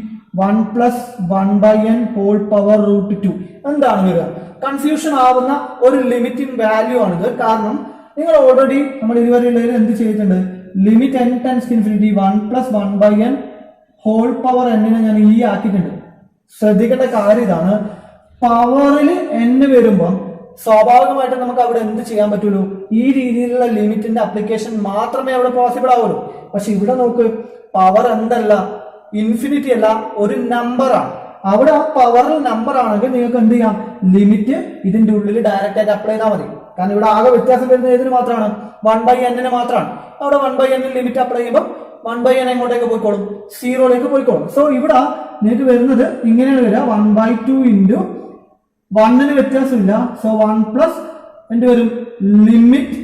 1 plus 1 by n whole power root 2. എന്താണ് വരിക? Confusion ആവുന്ന ഒരു limiting value ആണിത്. കാരണം നിങ്ങൾ ഓൾറെഡി നമ്മൾ ഇതുവരെയുള്ളതിൽ എന്ത് ചെയ്തിട്ടുണ്ട്? Limit n tends to infinity 1 plus 1 by n whole power എന്നിനെ ഞാൻ ഈ ആക്കിയിട്ടുണ്ട്. ശ്രദ്ധിക്കേണ്ട കാര്യം ഇതാണ്, പവറിൽ n വരുമ്പം സ്വാഭാവികമായിട്ടും നമുക്ക് അവിടെ എന്ത് ചെയ്യാൻ പറ്റുള്ളൂ? ഈ രീതിയിലുള്ള ലിമിറ്റിന്റെ അപ്ലിക്കേഷൻ മാത്രമേ അവിടെ പോസിബിൾ ആവുള്ളൂ. പക്ഷെ ഇവിടെ നോക്ക്, പവർ എന്തല്ല, ഇൻഫിനിറ്റി അല്ല, ഒരു നമ്പറാണ്. അവിടെ ആ പവറൽ നമ്പർ ആണെങ്കിൽ നിങ്ങൾക്ക് എന്ത് ചെയ്യാം, ലിമിറ്റ് ഇതിന്റെ ഉള്ളിൽ ഡയറക്റ്റ് ആയിട്ട് അപ്ലൈ ചെയ്താൽ മതി. കാരണം ഇവിടെ ആകെ വ്യത്യാസം വരുന്നത് ഏതിന് മാത്രമാണ്, 1/n മാത്രമാണ്. അവിടെ 1/n ലിമിറ്റ് അപ്ലൈ ചെയ്യുമ്പോൾ 1/n എങ്ങോട്ടേക്ക് പോയിക്കോളും, 0ലേക്ക് പോയിക്കോളും. സോ ഇവിടെ നിങ്ങൾക്ക് വരുന്നത് ഇങ്ങനെയാണ് വരിക, 1/2 ഇൻറ്റു 1ന് വ്യത്യാസമില്ല. സോ 1 പ്ലസ് എന്ത് വരും, limit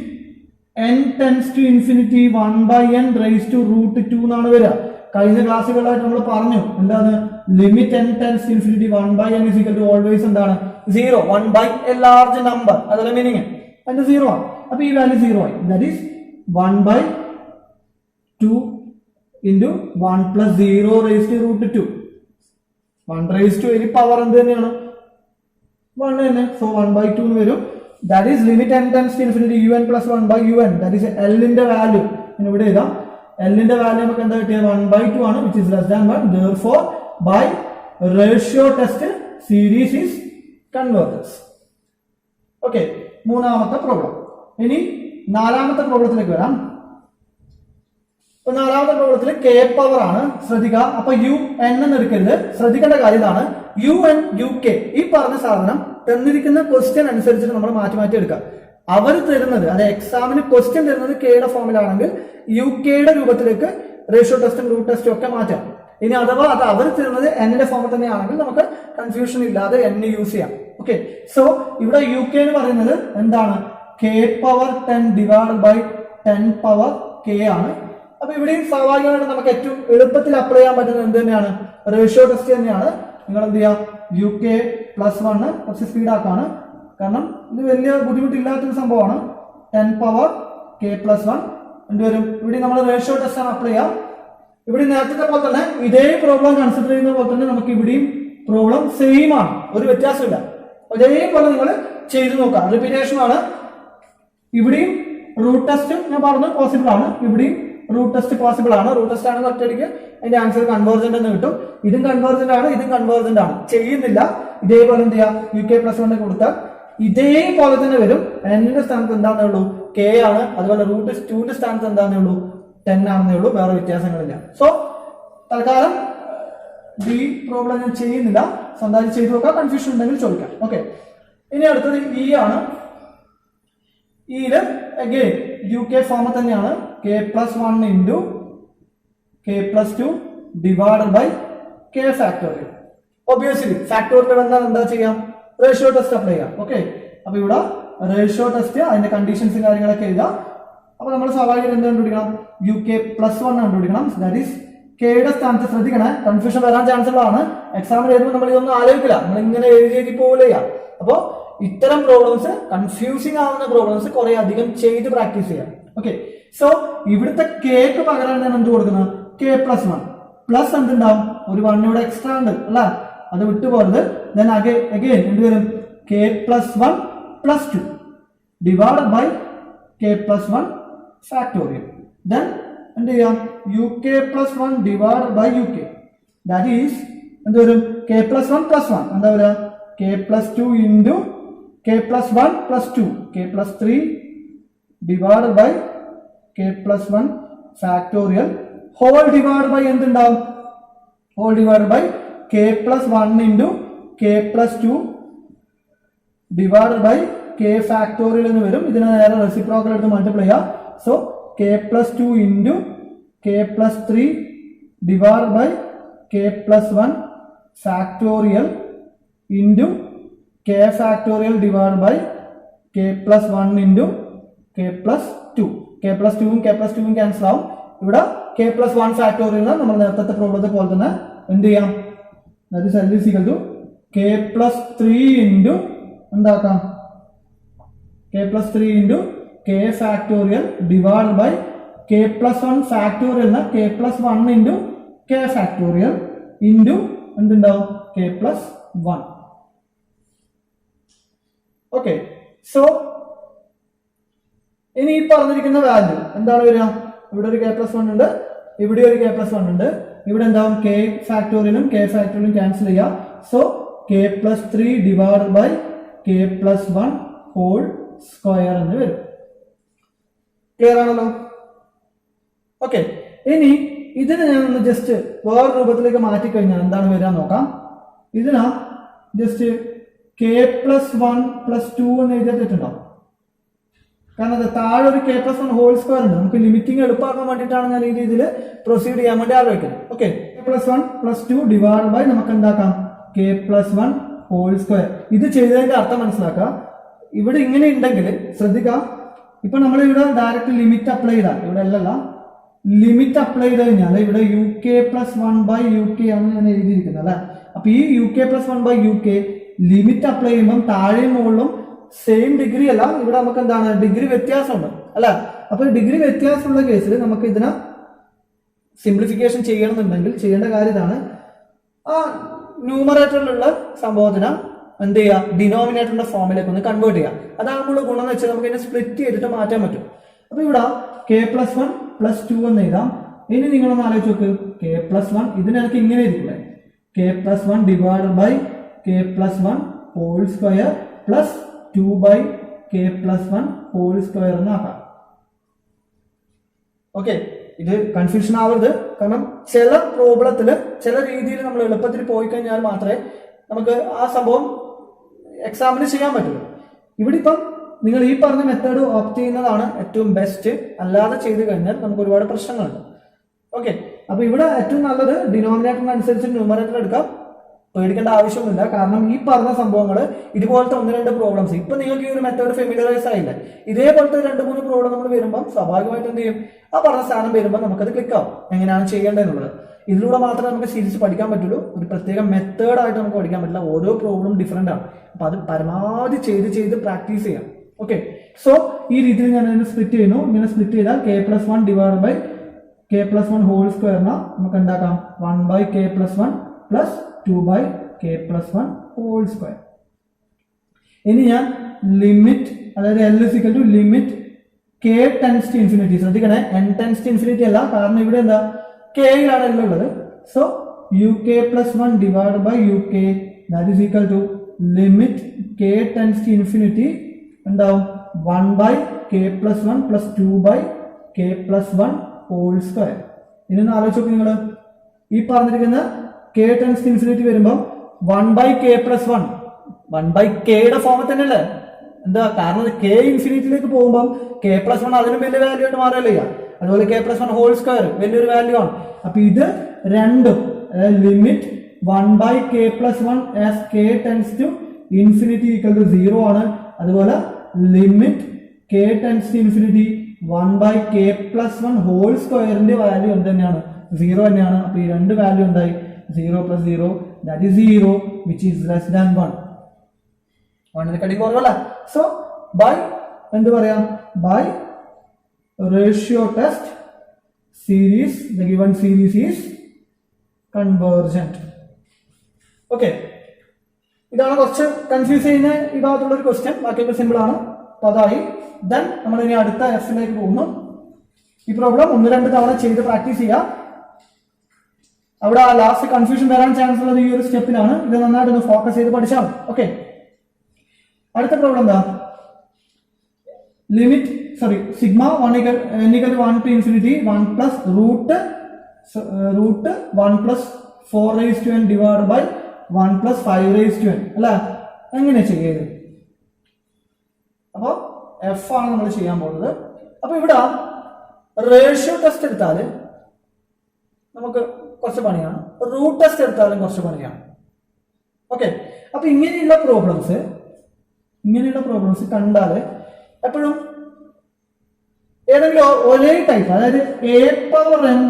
n tends to infinity 1/n raise to √2 എന്നാണ് വരിക. കഴിഞ്ഞ ക്ലാസ്സുകളായിട്ട് നമ്മൾ പറഞ്ഞു എന്താണ്, limit n tends to infinity 1/n is equal to always എന്താണ് 0, 1/a ലാർജ് നമ്പർ, അതല്ല മീനിങ്, അതിന്റെ 0 ആണ്. അപ്പൊ ഈ വാല്യൂ 0 ആയി. That is 1/2 into 1 plus 0 raise to √2. 1 raise to ഈ പവർ എന്ത് തന്നെയാണ്, 1 തന്നെ. സോ 1/2 എന്ന് വരും. That is limit n tends to infinity un plus 1/un. That is L ന്റെ വാല്യൂ. ഇവിടെ എഴുതാം, L ന്റെ വാല്യൂ നമുക്ക് എന്താ കിട്ടിയത്, 1/2 ആണ്, which is less than 1. Therefore, by ratio test, series is converges. Okay, മൂന്നാമത്തെ പ്രോബ്ലം. ഇനി നാലാമത്തെ പ്രോബ്ലത്തിലേക്ക് വരാം. നാലാമത്തെ പ്രോബ്ലത്തിൽ k പവർ ആണ്, ശ്രദ്ധിക്കുക. അപ്പൊ u n എന്ന് എടുക്കരുത്, ശ്രദ്ധിക്കേണ്ട കാര്യം ഇതാണ്, u n u k ഈ പറഞ്ഞ സാധനം തന്നിരിക്കുന്ന ക്വസ്റ്റ്യൻ അനുസരിച്ചിട്ട് നമ്മൾ മാറ്റി മാറ്റി എടുക്കാം. അവർ തരുന്നത്, അത് എക്സാമിന് ക്വസ്റ്റ്യൻ തരുന്നത് കെയുടെ ഫോമിലാണെങ്കിൽ യു കെയുടെ രൂപത്തിലേക്ക് റേഷ്യോ ടെസ്റ്റും റൂട്ട് ടെസ്റ്റും ഒക്കെ മാറ്റാം. ഇനി അഥവാ അത് അവർ തരുന്നത് എന്നിന്റെ ഫോമിൽ തന്നെയാണെങ്കിൽ നമുക്ക് കൺഫ്യൂഷൻ ഇല്ലാതെ n യൂസ് ചെയ്യാം. ഓക്കെ, സോ ഇവിടെ യു കെ എന്ന് പറയുന്നത് എന്താണ്, k power 10 divide by 10 power k ആണ്. അപ്പൊ ഇവിടെയും സ്വാഭാവികമായിട്ട് നമുക്ക് ഏറ്റവും എളുപ്പത്തിൽ അപ്ലൈ ചെയ്യാൻ പറ്റുന്നത് എന്ത് തന്നെയാണ്, റേഷ്യോ ടെസ്റ്റ് തന്നെയാണ്. നിങ്ങൾ എന്ത് ചെയ്യുക, യു കെ പ്ലസ് 1 കുറച്ച് സ്പീഡാക്കാണ്, കാരണം ഇത് വലിയ ബുദ്ധിമുട്ടില്ലാത്തൊരു സംഭവമാണ്. 10 പവർ k പ്ലസ് 1 എന്തുവരും, ഇവിടെ നമ്മൾ റേഷ്യോ ടെസ്റ്റ് ആണ് അപ്ലൈ ചെയ്യാം. ഇവിടെ നേരത്തെ പോലെ തന്നെ ഇതേ പ്രോബ്ലം കൺസിഡർ ചെയ്യുന്ന പോലെ തന്നെ നമുക്ക് ഇവിടെയും പ്രോബ്ലം സെയിം ആണ്, ഒരു വ്യത്യാസമില്ല. അതേപോലെ നിങ്ങൾ ചെയ്തു നോക്കാം, റിപ്പീറ്റേഷൻ ആണ്. ഇവിടെയും റൂട്ട് ടെസ്റ്റ് ഞാൻ പറഞ്ഞു പോസിബിൾ ആണ്, ഇവിടെയും റൂട്ട് ടെസ്റ്റ് പോസിബിൾ ആണ്. റൂട്ട് ടെസ്റ്റ് ആണെങ്കിൽ ഒറ്റയടിക്ക് അതിന്റെ ആൻസർ കൺവേർജന്റ് എന്ന് കിട്ടും. ഇതും കൺവേർജന്റ് ആണ്, ഇതും കൺവേർജന്റ് ആണ്. ചെയ്യുന്നില്ല, ഇതേപോലെ എന്ത് ചെയ്യാം, യു കെ പ്ലസ് 1 കൊടുത്താൽ ഇതേപോലെ തന്നെ വരും. എന്നിന്റെ സ്ഥാനത്ത് എന്താണെന്നേ ഉള്ളൂ, കെ ആണ്. അതുപോലെ റൂട്ട് 2ന്റെ സ്ഥാനത്ത് എന്താണെന്നേ ഉള്ളൂ, 10 ആണെന്നേ ഉള്ളൂ, വേറെ വ്യത്യാസങ്ങളില്ല. സോ തൽക്കാലം ഈ പ്രോബ്ലം ഞാൻ ചെയ്യുന്നില്ല, സ്വന്തമായിട്ട് ചെയ്തു നോക്കാം, കൺഫ്യൂഷൻ ഉണ്ടെങ്കിൽ ചോദിക്കാം. ഓക്കെ, ഇനി അടുത്തത് ഇ ആണ്. ഇയില് അഗെയിൻ യു കെ ഫോം തന്നെയാണ്, k plus 1 into k plus 2 divided by k factorial. Obviously factorial വന്നാൽ എന്താ ചെയ്യാം, റേഷ്യോ ടെസ്റ്റ് അപ്ലൈ ചെയ്യാം. ഓക്കെ, അപ്പൊ ഇവിടെ റേഷ്യോ ടെസ്റ്റ് അതിന്റെ കണ്ടീഷൻസും കാര്യങ്ങളൊക്കെ എഴുതാം. അപ്പൊ നമ്മൾ സ്വാഭാവികം എന്ത് കണ്ടുപിടിക്കണം, യു കെ പ്ലസ് 1 കണ്ടുപിടിക്കണം. ദാറ്റ് ഈസ് കെയുടെ സ്ഥാനത്ത്, ശ്രദ്ധിക്കണേ, കൺഫ്യൂഷൻ വരാൻ ചാൻസ് ഉള്ളതാണ്. എക്സാമിന് എഴുതുമ്പോൾ നമ്മൾ ഇതൊന്നും ആലോചിക്കില്ല, നമ്മൾ ഇങ്ങനെ എഴുതി പോലെ ചെയ്യാം. അപ്പോ ഇത്തരം പ്രോബ്ലംസ്, കൺഫ്യൂസിംഗ് ആവുന്ന പ്രോബ്ലംസ് കുറെ അധികം ചെയ്ത് പ്രാക്ടീസ് ചെയ്യാം. ഓക്കെ, സോ ഇവിടുത്തെ കേക്ക് പകരം ഞാൻ എന്ത് കൊടുക്കുന്നത്, k പ്ലസ് 1 പ്ലസ് എന്തുണ്ടാവും, ഒരു 1 ഇവിടെ എക്സ്ട്രാ ഉണ്ട് അല്ല, അത് വിട്ടുപോകരുത്. ദെൻ അഗെയിൻ എന്ത് വരും, k plus 1 plus 2 divide by k plus 1 factorial. Then എന്ത് ചെയ്യാം, u k plus 1 divide by u k. That is എന്ത് വരും, k പ്ലസ് 1 പ്ലസ് 1 എന്താ വരിക, k plus 2 into k plus 1 plus 2 k plus 3 divide by k plus 1 factorial whole divide by എന്തുണ്ടാവും, whole divide by k plus 1 into k plus 2 divide by k factorial എന്ന് വരും. ഇതിനെ നേരെ reciprocal എടുത്ത് multiply ചെയ്യാം. So k plus 2 into k plus 3 divide by k plus 1 factorial into k factorial divide by k plus 1 into k plus 2. k plus 2 k plus 2 cancel ആവും. ഇവിടെ k plus 1 factorial നമ്മൾ നേരത്തെ പ്രോബ്ലത്തെ പോലെ തന്നെ എന്ത് ചെയ്യാം, that is L is equal to k plus 3 into എന്താക്കാം, k plus 3 into k factorial divided by k plus 1 factorial na k plus 1 into k factorial into എന്തുണ്ടാവും, k plus 1. Okay, so ഇനി ഈ പറഞ്ഞിരിക്കുന്ന വാല്യൂ എന്താണ് വരിക, ഇവിടെ ഒരു k plus 1 ഉണ്ട്, ഇവിടെ ഒരു k plus 1 ഉണ്ട്. ഇവിടെ എന്താവും, k ഫാക്ടോറിയലും k ഫാക്ടോറിയലും ക്യാൻസൽ ചെയ്യാം. So k plus 3 divide by k plus 1 whole square എന്ന് വരും. ക്ലിയർ ആണല്ലോ? ഓക്കെ, ഇനി ഇതിനെ ഞാൻ ഒന്ന് ജസ്റ്റ് വേറെ രൂപത്തിലേക്ക് മാറ്റിക്കഴിഞ്ഞാൽ എന്താണ് വരിക നോക്കാം. ഇതിനാ ജസ്റ്റ് k+1+2 എന്ന് എഴുതിയിട്ടുണ്ടാവും. കാരണം അത് താഴെ ഒരു k+1² ഉണ്ട്. നമുക്ക് ലിമിറ്റിംഗ് എളുപ്പമാക്കാൻ വേണ്ടിയിട്ടാണ് ഞാൻ ഈ രീതിയിൽ പ്രൊസീഡ് ചെയ്യാൻ വേണ്ടി ആലോചിക്കുന്നത്. ഓക്കെ, k+1+2 ഡിവൈഡ് ബൈ നമുക്ക് എന്താക്കാം k+1² ഇത് ചെയ്തതിന്റെ അർത്ഥം മനസ്സിലാക്കുക. ഇവിടെ ഇങ്ങനെ ഉണ്ടെങ്കിൽ ശ്രദ്ധിക്കുക, ഇപ്പൊ നമ്മൾ ഇവിടെ ഡയറക്റ്റ് ലിമിറ്റ് അപ്ലൈ ചെയ്താൽ ഇവിടെ അല്ലല്ല ലിമിറ്റ് അപ്ലൈ ചെയ്ത് കഴിഞ്ഞാൽ ഇവിടെ UK+1/UK ആണ് ഞാൻ എഴുതിയിരിക്കുന്നത് അല്ലെ. അപ്പൊ ഈ UK+1/UK ലിമിറ്റ് അപ്ലൈ ചെയ്യുമ്പോൾ താഴെയും മുകളിലും സെയിം ഡിഗ്രി അല്ല, ഇവിടെ നമുക്ക് എന്താണ് ഡിഗ്രി വ്യത്യാസമുണ്ട് അല്ല. അപ്പൊ ഡിഗ്രി വ്യത്യാസമുള്ള കേസിൽ നമുക്ക് ഇതിനെ സിംപ്ലിഫിക്കേഷൻ ചെയ്യണമെന്നുണ്ടെങ്കിൽ ചെയ്യേണ്ട കാര്യം ഇതാണ്. ആ ന്യൂമറേറ്ററിലുള്ള സംഭവത്തിന് എന്ത് ചെയ്യുക, ഡിനോമിനേറ്ററിന്റെ ഫോമിലേക്ക് ഒന്ന് കൺവേർട്ട് ചെയ്യുക. അതാകുമ്പോൾ ഗുണം എന്ന് വെച്ചാൽ നമുക്ക് ഇതിനെ സ്പ്ലിറ്റ് ചെയ്തിട്ട് മാറ്റാൻ പറ്റും. അപ്പൊ ഇവിടെ k+1+2 എന്ന് എഴുതാം. ഇനി നിങ്ങളൊന്ന് ആലോചിച്ച് നോക്ക്, k+1 ഇതിന് എനിക്ക് ഇങ്ങനെ ഇരിക്കില്ലേ, k+1 divide by k+1² plus 2/k+1² എന്നാക്കാം. ഓക്കെ, ഇത് കൺഫ്യൂഷൻ ആവരുത്. കാരണം ചില പ്രോബ്ലത്തില് ചില രീതിയിൽ നമ്മൾ എളുപ്പത്തിൽ പോയി കഴിഞ്ഞാൽ മാത്രമേ നമുക്ക് ആ സംഭവം എക്സാമിന് ചെയ്യാൻ പറ്റുള്ളൂ. ഇവിടെ ഇപ്പം നിങ്ങൾ ഈ പറഞ്ഞ മെത്തേഡ് ഓപ്റ്റ് ചെയ്യുന്നതാണ് ഏറ്റവും ബെസ്റ്റ്. അല്ലാതെ ചെയ്ത് കഴിഞ്ഞാൽ നമുക്ക് ഒരുപാട് പ്രശ്നങ്ങളുണ്ട്. ഓക്കെ, അപ്പൊ ഇവിടെ ഏറ്റവും നല്ലത് ഡിനോമിനേറ്ററിനനുസരിച്ച് ന്യൂമറേറ്റർ എടുക്കാം. പേടിക്കേണ്ട ആവശ്യമൊന്നുമില്ല. കാരണം ഈ പറഞ്ഞ സംഭവങ്ങൾ ഇതുപോലത്തെ 1-2 പ്രോബ്ലംസ് ഇപ്പൊ നിങ്ങൾക്ക് ഈ ഒരു മെത്തേഡ് ഫെമിലിയറൈസ് ആയില്ല. ഇതേപോലത്തെ 2-3 പ്രോബ്ലം നമ്മൾ വരുമ്പോൾ സ്വാഭാവികമായിട്ട് എന്ത് ചെയ്യും, ആ പറഞ്ഞ സ്ഥാനം വരുമ്പോൾ നമുക്കത് ക്ലിക്ക് ആവും എങ്ങനെയാണ് ചെയ്യേണ്ടതെന്നുള്ളത്. ഇതിലൂടെ മാത്രമേ നമുക്ക് സീരീസ് പഠിക്കാൻ പറ്റുള്ളൂ. ഒരു പ്രത്യേക മെത്തേഡായിട്ട് നമുക്ക് പഠിക്കാൻ പറ്റില്ല. ഓരോ പ്രോബ്ലം ഡിഫറെന്റ് ആണ്. അപ്പൊ അത് പരമാവധി ചെയ്ത് പ്രാക്ടീസ് ചെയ്യാം. ഓക്കെ, സോ ഈ രീതിയിൽ ഞാൻ അതിനെ സ്പ്ലിറ്റ് ചെയ്യുന്നു. ഇങ്ങനെ സ്പ്ലിറ്റ് ചെയ്താൽ k+1 ഡിവൈഡ് ബൈ k+1² നമുക്ക് എന്താക്കാം 1/k+1 പ്ലസ് 2/k+1². ഇനി ഞാൻ ലിമിറ്റ്, അതായത് L = limit k tends to infinity. ശ്രദ്ധിക്കണേ, n ടെൻസ് ടു ഇൻഫിനിറ്റി അല്ല. കാരണം ഇവിടെ എന്താ kയിലാണ് L ഉള്ളത്. So UK+1 divide by UK that is equal to limit k tends to infinity എന്താവും 1/k+1 പ്ലസ് 2/k+1². ഇനി ഒന്ന് ആലോചിച്ച് നോക്ക് നിങ്ങൾ, ഈ പറഞ്ഞിരിക്കുന്ന k ടെൻസ് ടു ഇൻഫിനിറ്റി വരുമ്പോൾ 1/k+1 1/kയുടെ ഫോമിൽ തന്നെയല്ലേ. എന്താ കാരണം k ഇൻഫിനിറ്റിയിലേക്ക് പോകുമ്പോൾ k+1 അതിനും വലിയ വാല്യൂ ആയിട്ട് മാറുകയല്ല. അതുപോലെ k+1² വലിയൊരു വാല്യൂ ആണ്. അപ്പൊ ഇത് രണ്ടും limit 1/k+1 as k tends to infinity equal to 0 ആണ്. അതുപോലെ limit k tends to infinity 1/k+1² value എന്ത് തന്നെയാണ് 0 തന്നെയാണ്. അപ്പൊ ഈ രണ്ട് വാല്യൂ എന്തായി 0 + 0 that is 0 which is less than 1. 1 കുറവല്ല. സോ ബൈ എന്ത് പറയാം, by ratio test series the given series is convergent. ഓക്കെ, ഇതാണ് കുറച്ച് കൺഫ്യൂസ് ചെയ്യുന്ന ഈ ഭാഗത്തുള്ള ഒരു ക്വസ്റ്റ്യൻ. ബാക്കിയൊക്കെ സിമ്പിൾ ആണ്. അപ്പൊ അതായി. ദെൻ നമ്മൾ ഇനി അടുത്ത എഫിലേക്ക് പോകുന്നു. ഈ പ്രോബ്ലം 1-2 തവണ ചെയ്ത് പ്രാക്ടീസ് ചെയ്യുക. അവിടെ ലാസ്റ്റ് കൺഫ്യൂഷൻ വരാൻ ചാൻസ് ഉള്ളത് ഈ ഒരു സ്റ്റെപ്പിലാണ്. ഇത് നന്നായിട്ട് ഒന്ന് ഫോക്കസ് ചെയ്ത് പഠിച്ചാൽ. ഓക്കെ, അടുത്ത പ്രോബ്ലം എന്താ, limit sigma 1 = 1 to infinity 1 plus root 1 plus 4n divided by 1 plus 5n അല്ല. എങ്ങനെ ചെയ്യത്? അപ്പൊ എഫ് ആണ് നമ്മൾ ചെയ്യാൻ പോകുന്നത്. അപ്പൊ ഇവിടെ റേഷ്യോ ടെസ്റ്റ് എടുത്താല് നമുക്ക് കുറച്ച് പണിയാണ്, റൂട്ട് ടെസ്റ്റ് എടുത്താലും കുറച്ച് പണിയാണ്. ഓക്കെ, അപ്പൊ ഇങ്ങനെയുള്ള പ്രോബ്ലംസ് കണ്ടാല് എപ്പോഴും ഏതെങ്കിലും ഒരേ ടൈപ്പ്, അതായത് a⁻n/b⁻n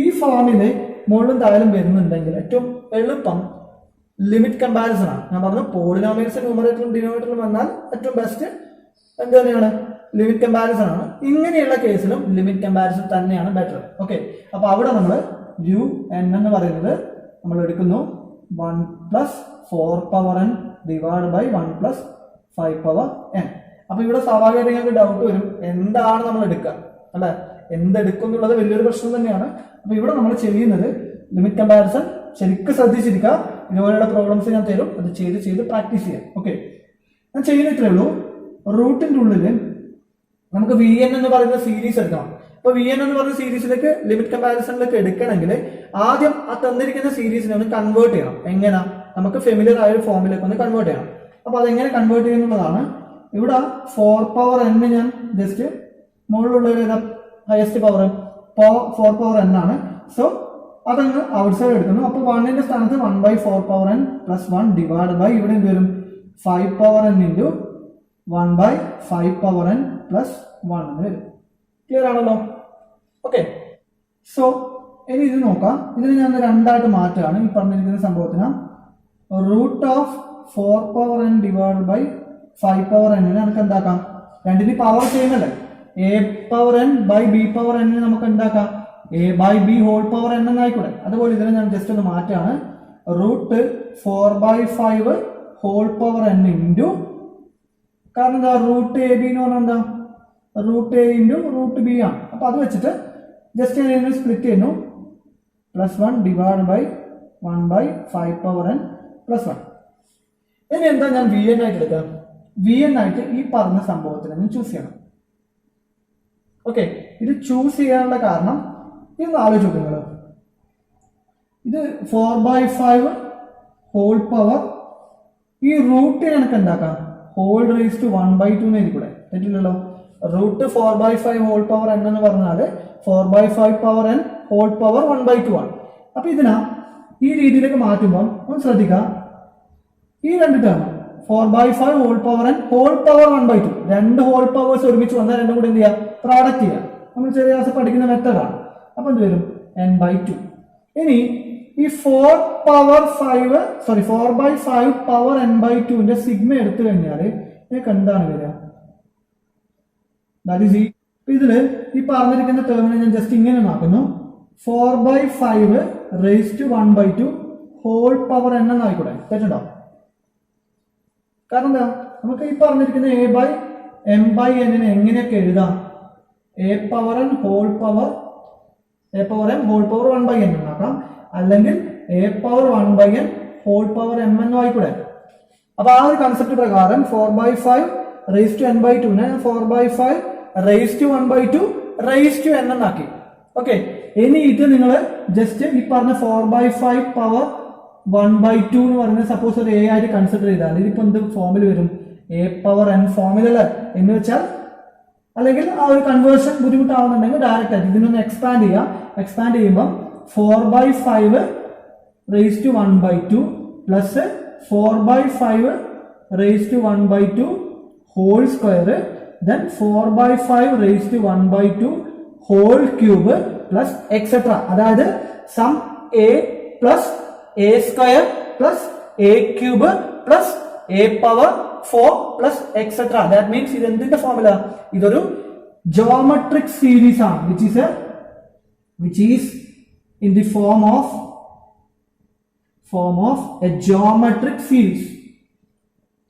ഈ ഫോമില് മുകളിലും താഴെയും വരുന്നുണ്ടെങ്കിൽ ഏറ്റവും എളുപ്പം ലിമിറ്റ് കമ്പാരിസൺ ആണ്. ഞാൻ പറഞ്ഞു പോളിനോമിയൽസ് ന്യൂമറേറ്ററിലും ഡിനോമിനേറ്ററിലും വന്നാൽ ഏറ്റവും ബെസ്റ്റ് എന്ത് തന്നെയാണ്, ലിമിറ്റ് കമ്പാരിസൺ ആണ്. ഇങ്ങനെയുള്ള കേസിലും ലിമിറ്റ് കമ്പാരിസൺ തന്നെയാണ് ബെറ്റർ. ഓക്കെ, അപ്പൊ അവിടെ നമ്മൾ UN എന്ന് പറയുന്നത് നമ്മൾ എടുക്കുന്നു 1 + 4n ഡിവൈഡ് ബൈ 1 + 5n. അപ്പൊ ഇവിടെ സ്വാഭാവികമായിട്ട് നിങ്ങൾക്ക് ഡൗട്ട് വരും, എന്താണ് നമ്മൾ എടുക്കുക അല്ലെ, എന്തെടുക്കും എന്നുള്ളത് വലിയൊരു പ്രശ്നം തന്നെയാണ്. അപ്പൊ ഇവിടെ നമ്മൾ ചെയ്യുന്നത് ലിമിറ്റ് കമ്പാരിസൺ ശരിക്കും ശ്രദ്ധിച്ചിരിക്കുക. ഇതുപോലെയുള്ള പ്രോബ്ലംസ് ഞാൻ തരും, അത് ചെയ്ത് പ്രാക്ടീസ് ചെയ്യാം. ഓക്കെ, ഞാൻ ചെയ്യുന്ന ഇത്രേ ഉള്ളൂ. റൂട്ടിന്റെ ഉള്ളിൽ നമുക്ക് VN എന്ന് പറയുന്ന സീരീസ് എടുക്കണം. അപ്പൊ വി എൻ എന്ന് പറഞ്ഞ സീരീസിലേക്ക് ലിമിറ്റ് കമ്പാരിസണിലേക്ക് എടുക്കണമെങ്കിൽ ആദ്യം ആ തന്നിരിക്കുന്ന സീരീസിനെ ഒന്ന് കൺവേർട്ട് ചെയ്യണം. എങ്ങനെ? നമുക്ക് ഫെമിലിയർ ആയ ഒരു ഫോമിലേക്ക് ഒന്ന് കൺവേർട്ട് ചെയ്യണം. അപ്പൊ അതെങ്ങനെ കൺവേർട്ട് ചെയ്യുന്നതാണ്. ഇവിടെ 4 പവർ n ഞാൻ ജസ്റ്റ് മുകളിലുള്ള ഹയസ്റ്റ് പവർ 4 പവർ n ആണ്. സോ അതങ്ങ് ഔട്ട് സൈഡ് എടുക്കുന്നു. അപ്പൊ 1ന്റെ സ്ഥാനത്ത് 1/4 power n plus 1 divide by ഇവിടെ എന്ത് വരും 5 power n into 1/5 power n plus 1 എന്ന് വരും. ക്ലിയർ ആണല്ലോ? ഓക്കെ. സോ ഇനി ഇത് നോക്കാം. ഇതിന് ഞാൻ രണ്ടായിട്ട് മാറ്റുകയാണ്. ഈ പറഞ്ഞിരിക്കുന്ന സംഭവത്തിന് root of 4 power n divide by 5 power n നമുക്ക് എന്താക്കാം? രണ്ടിന് പവർ ചെയ്യുന്നല്ലേ. A power n by B power n നമുക്ക് എന്താക്കാം? A by B whole power n എന്നായിക്കൂടെ. അതുപോലെ ഇതിനെ ഞാൻ ജസ്റ്റ് ഒന്ന് മാറ്റാണ്. Root 4/5 whole power n into, കാരണം എന്താ റൂട്ട് എ ബി എന്ന് പറഞ്ഞാൽ എന്താ root A into root B ആണ്. അപ്പൊ അത് വെച്ചിട്ട് ജസ്റ്റ് സ്പ്ലിറ്റ് ചെയ്യുന്നു. Plus 1 divide by 1/5 power n plus 1. ഇനി എന്താ ഞാൻ വി എൻ ആയിട്ട് എടുക്കാം? വി എൻ ആയിട്ട് ഈ പറഞ്ഞ സംഭവത്തിന് ഞാൻ ചൂസ് ചെയ്യണം. ഓക്കെ. ഇത് ചൂസ് ചെയ്യാനുള്ള കാരണം ഇതൊന്ന് ആലോചിച്ച് നോക്കുക. ഇത് 4/5 ഹോൾ പവർ, ഈ റൂട്ട് എനിക്ക് എന്താക്കാം? ഹോൾ റേസ് ടു 1/2 എഴുതിക്കൂടെ? തെറ്റില്ലല്ലോ. റൂട്ട് 4/5 ഹോൾ പവർ n എന്ന് പറഞ്ഞാൽ 4/5 പവർ n ഹോൾ പവർ 1/2 ആണ്. അപ്പൊ ഇതിനാ ഈ രീതിയിലേക്ക് മാറ്റുമ്പോൾ ഒന്ന് ശ്രദ്ധിക്കാം. ഈ രണ്ട് term 4/5 whole power n whole power 1/2, രണ്ട് ഹോൾ പവേഴ്സ് ഒരുമിച്ച് വന്നാൽ രണ്ടും കൂടി എന്ത് ചെയ്യാം? പ്രോഡക്റ്റ് ചെയ്യാം. നമ്മൾ ചെറിയ ക്ലാസ് പഠിക്കുന്ന മെത്തേഡാണ്. അപ്പൊ എന്ത് വരും? n/2. ഇനി ഈ 4/5 പവർ n/2ന്റെ സിഗ്മ എടുത്തു കഴിഞ്ഞാൽ നിങ്ങൾക്ക് എന്താണ് വരിക? ദാറ്റ് ഈസ് ഇതില് ഈ പറഞ്ഞിരിക്കുന്ന ടേമിനെ ഞാൻ ജസ്റ്റ് ഇങ്ങനെ നോക്കുന്നു. 4/5 raise to 1/2 whole power n എന്നായിക്കൂടെ? തെറ്റുണ്ടോ? കാരണം എന്താ? നമുക്ക് ഈ പറഞ്ഞിരിക്കുന്ന a by m by n എങ്ങനെയൊക്കെ എഴുതാം? a power n whole power n 1/n എന്നാക്കാം. അല്ലെങ്കിൽ a power 1/n whole power m എന്നും ആയിക്കൂടെ? അപ്പൊ ആ ഒരു കൺസെപ്റ്റ് പ്രകാരം 4/5 raise to n/2 4/5 raise to 1/2 raise to n എന്നാക്കി. ഓക്കെ. ഇനി ഇത് നിങ്ങൾ ജസ്റ്റ് ഈ പറഞ്ഞ 4/5 പവർ 1/2 എന്ന് പറയുന്നത് സപ്പോസ് ഒരു a ആയിട്ട് കൺസിഡർ ചെയ്താൽ ഇതിപ്പോ എന്ത് ഫോമിൽ വരും? a പവർ n ഫോമിലല്ലേ എന്ന് വെച്ചാൽ, അല്ലെങ്കിൽ ആ ഒരു കൺവേർഷൻ ബുദ്ധിമുട്ടാവുന്നുണ്ടെങ്കിൽ ഡയറക്റ്റ് ആയിട്ട് ഇതിനൊന്ന് എക്സ്പാൻഡ് ചെയ്യാം. എക്സ്പാൻഡ് ചെയ്യുമ്പോൾ 4/5 raise to 1/2 plus 4/5 raise to 1/2 whole square, then 4/5 raise to 1/2 whole cube plus etcetera. അതായത് sum a plus a square plus a cube plus a power 4 plus etcetera. That means ഇത് എന്തിന്റെ formula? ഇതൊരു geometric series ആണ്, which is in the form of a geometric series.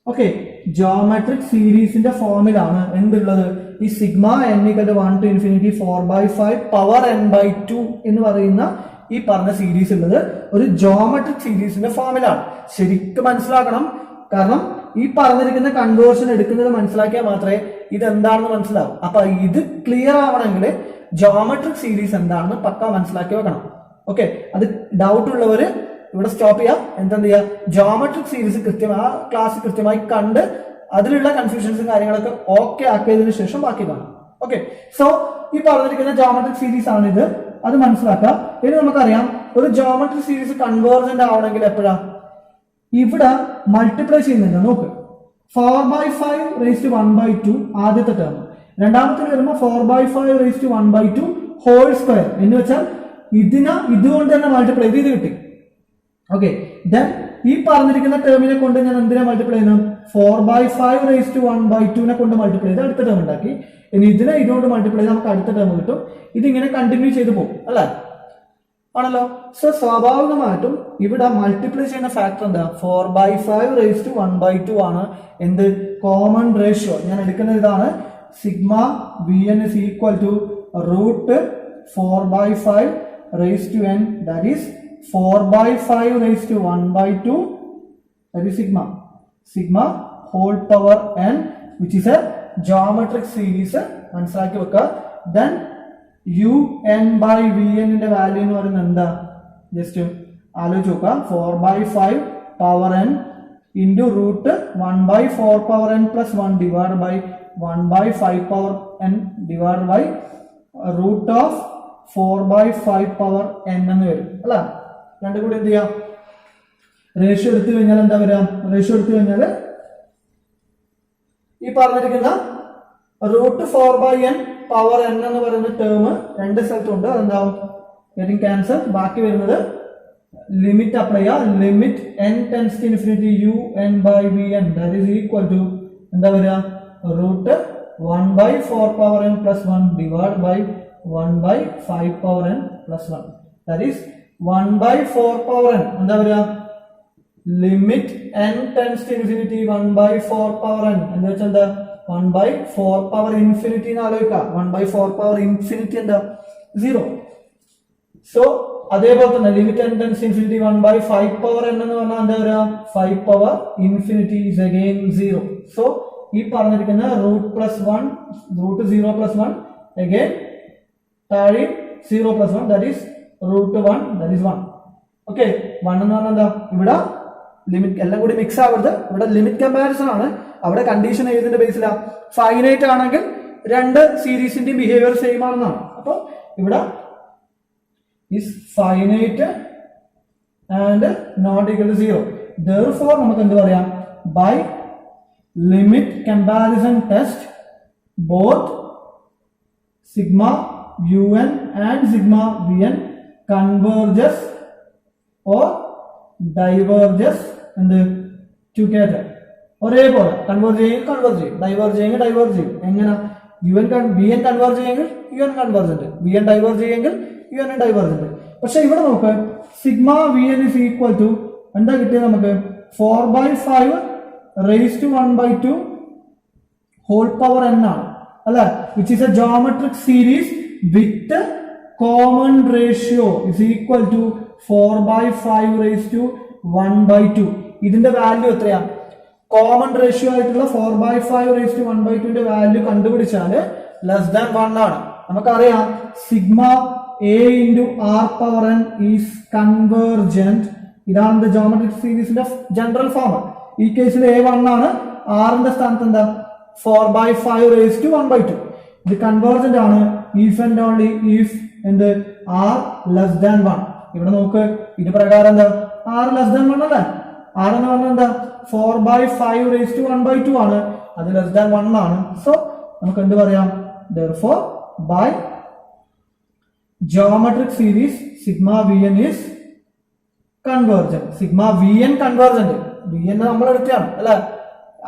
Okay. Geometric സീരീസിന്റെ ഫോമിലാണ് എന്തുള്ളത്? ഈ sigma n = 1 to infinity 4/5 power n/2 എന്ന് പറയുന്ന ഈ പറഞ്ഞ സീരീസ് ഉള്ളത് ഒരു ജോമെട്രിക് സീരീസിന്റെ ഫോമിലാണ്. ശരിക്കും മനസ്സിലാക്കണം. കാരണം ഈ പറഞ്ഞിരിക്കുന്ന കൺവേർഷൻ എടുക്കുന്നത് മനസ്സിലാക്കിയാൽ മാത്രമേ ഇതെന്താണെന്ന് മനസ്സിലാവും. അപ്പൊ ഇത് ക്ലിയർ ആവണമെങ്കിൽ ജോമെട്രിക് സീരീസ് എന്താണെന്ന് പക്ക മനസ്സിലാക്കി വെക്കണം. ഓക്കെ. അത് ഡൗട്ട് ഉള്ളവര് ഇവിടെ സ്റ്റോപ്പ് ചെയ്യാം. എന്താ ചെയ്യുക? ജോമെട്രിക് സീരീസ് ആ ക്ലാസ് കൃത്യമായി കണ്ട് അതിലുള്ള കൺഫ്യൂഷൻസും കാര്യങ്ങളൊക്കെ ഓക്കെ ആക്കിയതിനു ശേഷം ബാക്കി കാണാം. ഓക്കെ. സോ ഈ പറഞ്ഞിരിക്കുന്ന ജോമെട്രിക് സീരീസ് ആണ് ഇത്. അത് മനസ്സിലാക്കാം. ഇനി നമുക്കറിയാം ഒരു ജോമെട്രിക് സീരീസ് കൺവേർജന്റ് ആവണമെങ്കിൽ എപ്പോഴാ? ഇവിടെ മൾട്ടിപ്ലൈ ചെയ്യുന്നില്ല. നോക്ക്, 4/5 റേസ് ടു 1/2 ആദ്യത്തെ ടേം, രണ്ടാമത്തെ വരുമ്പോൾ 4/5 റേസ് ടു 1/2 ഹോൾ സ്ക്വയർ എന്ന് വെച്ചാൽ ഇതുകൊണ്ട് തന്നെ മൾട്ടിപ്ലൈ ചെയ്ത് കിട്ടി. ഓക്കെ. ദെൻ ഈ പറഞ്ഞിരിക്കുന്ന ടേമിനെ കൊണ്ട് ഞാൻ എന്തിനാ മൾട്ടിപ്ലൈ ചെയ്യുന്നത്? 4/5 റേസ് ടു 1/2 കൊണ്ട് മൾട്ടിപ്ലൈ ചെയ്ത് അടുത്ത ടേം ഉണ്ടാക്കി. ഇനി ഇതുകൊണ്ട് മൾട്ടിപ്ലൈ ചെയ്ത് നമുക്ക് അടുത്ത ടേം കിട്ടും. ഇതിങ്ങനെ കണ്ടിന്യൂ ചെയ്ത് പോകും അല്ലേ? ആണല്ലോ. സോ സ്വാഭാവികമായിട്ടും ഇവിടെ മൾട്ടിപ്ലൈ ചെയ്യുന്ന ഫാക്ടർ എന്താ? 4/5 റേസ് ടു 1/2 ആണ്. എന്ത്? Common ratio. ഞാൻ എടുക്കുന്ന ഇതാണ്. Sigma vn is equal to root 4/5 raise to n, that is 4/5 raise to 1/2, that is sigma whole power n, which is a geometric series. മനസ്സിലാക്കി വെക്കുക. Then U N by V എന്നിന്റെ value എന്ന് പറയുന്നത് എന്താ? Just ആലോചിച്ച് നോക്കുക. 4/5 power N into root 1/4 power N plus 1 divide by 1/5 power N divide by root of 4/5 power N എന്ന് വരും അല്ല. രണ്ടും കൂടി എന്ത് ചെയ്യാം? റേഷ്യോ എടുത്തു കഴിഞ്ഞാൽ എന്താ വരിക? റേഷ്യോ എടുത്തു കഴിഞ്ഞാൽ ഈ പറഞ്ഞിരിക്കുന്ന റൂട്ട് 4/n പവർ n എന്ന് പറയുന്ന ടേം രണ്ട് സ്ഥലത്തുണ്ട്. അതെന്താവും? Getting cancel. ബാക്കി വരുന്നത് ലിമിറ്റ് അപ്ലൈ ചെയ്യുക. Limit n tends to infinity U N by V N that is equal to എന്താ വരിക? Root 1/4 power N plus 1 divide by 1/5 power N plus 1 that is 1/4 power N എന്താ വരിക? Limit n tends to infinity 1/4 power N എന്ന് വെച്ചാൽ എന്താ? 1/4 power infinity എന്ന് ആലോചിക്കാം. 1/4 power infinity എന്താ? 0. സോ അതേപോലെ തന്നെ limit n tends to infinity 1/5 power n എന്ന് പറഞ്ഞാൽ എന്താ വരിക? 5 power infinity is again 0. So ഈ പറഞ്ഞിരിക്കുന്ന root plus 1 root 0 plus 1 again താഴെ 0 plus 1 that is root 1 that is 1. Okay, 1 എന്ന് പറഞ്ഞാൽ എന്താ? ഇവിടെ ലിമിറ്റ് എല്ലാം കൂടി മിക്സ് ആവരുത്. ഇവിടെ ലിമിറ്റ് കമ്പാരിസൺ ആണ്. അവിടെ കണ്ടീഷൻ ഏതിന്റെ ബേസിലാണ്? ഫൈനൈറ്റ് ആണെങ്കിൽ രണ്ട് സീരീസിന്റെയും ബിഹേവിയർ സെയിം ആണെന്നാണ്. അപ്പൊ ഇവിടെ is finite and not equal to 0. Therefore നമുക്ക് എന്ത് പറയാം? by limit comparison test both sigma un and sigma vn converges or diverges എന്ത് together. ഒരേപോലെ കൺവേർജ് ചെയ്യും കൺവേർജ് ചെയ്യും, ഡൈവേർജ് ചെയ്യെങ്കിൽ ഡൈവേർജ് ചെയ്യും. എങ്ങനെ? വി എൻ കൺവേർജ് ചെയ്യെങ്കിൽ U N convergent, V N diverge ചെയ്യെങ്കിൽ യു എൻ ഡൈവേർജന്റ്. പക്ഷെ ഇവിടെ നോക്ക്, sigma V N is equal to എന്താ കിട്ടിയത് നമുക്ക്? 4/5 raise to 1/2 whole power n ആണ് അല്ലെ, which is a geometric series with common ratio is equal to 4/5 raise to 1/2. ഇതിന്റെ വാല്യൂ എത്രയാ? കോമൺ റേഷ്യോ ആയിട്ടുള്ള 4/5 റേസ് ടു 1/2 വാല്യൂ കണ്ടുപിടിച്ചാൽ ലെസ് ദാൻ 1 ആണ്. നമുക്കറിയാം sigma a into r power n is convergent. ഇതാണ് geometric സീരീസിന്റെ ജനറൽ ഫോം. ഈ കേസിൽ a 1 ആണ്, r ന്റെ സ്ഥാനത്ത് എന്താ? 4/5 റേസ് ടു 1/2. ഇത് കൺവേർജന്റ് ആണ് if and only if എന്ത് r ലെസ് ദാൻ 1. ഇവിടെ നോക്ക്, ഇത് പ്രകാരം എന്താ? r ലെസ് ദാൻ 1 അല്ലേ? r എന്ന് പറഞ്ഞാൽ എന്താ? 4/5 റേസ് ടു 1/2 ആണ്, അത് ലെസ് ദാൻ 1 ആണ്. സോ നമുക്ക് എന്ത് പറയാം? therefore by geometric series sigma vn is convergent. sigma vn convergent, vn നമ്മൾ എടുത്തതാണ് അല്ലെ,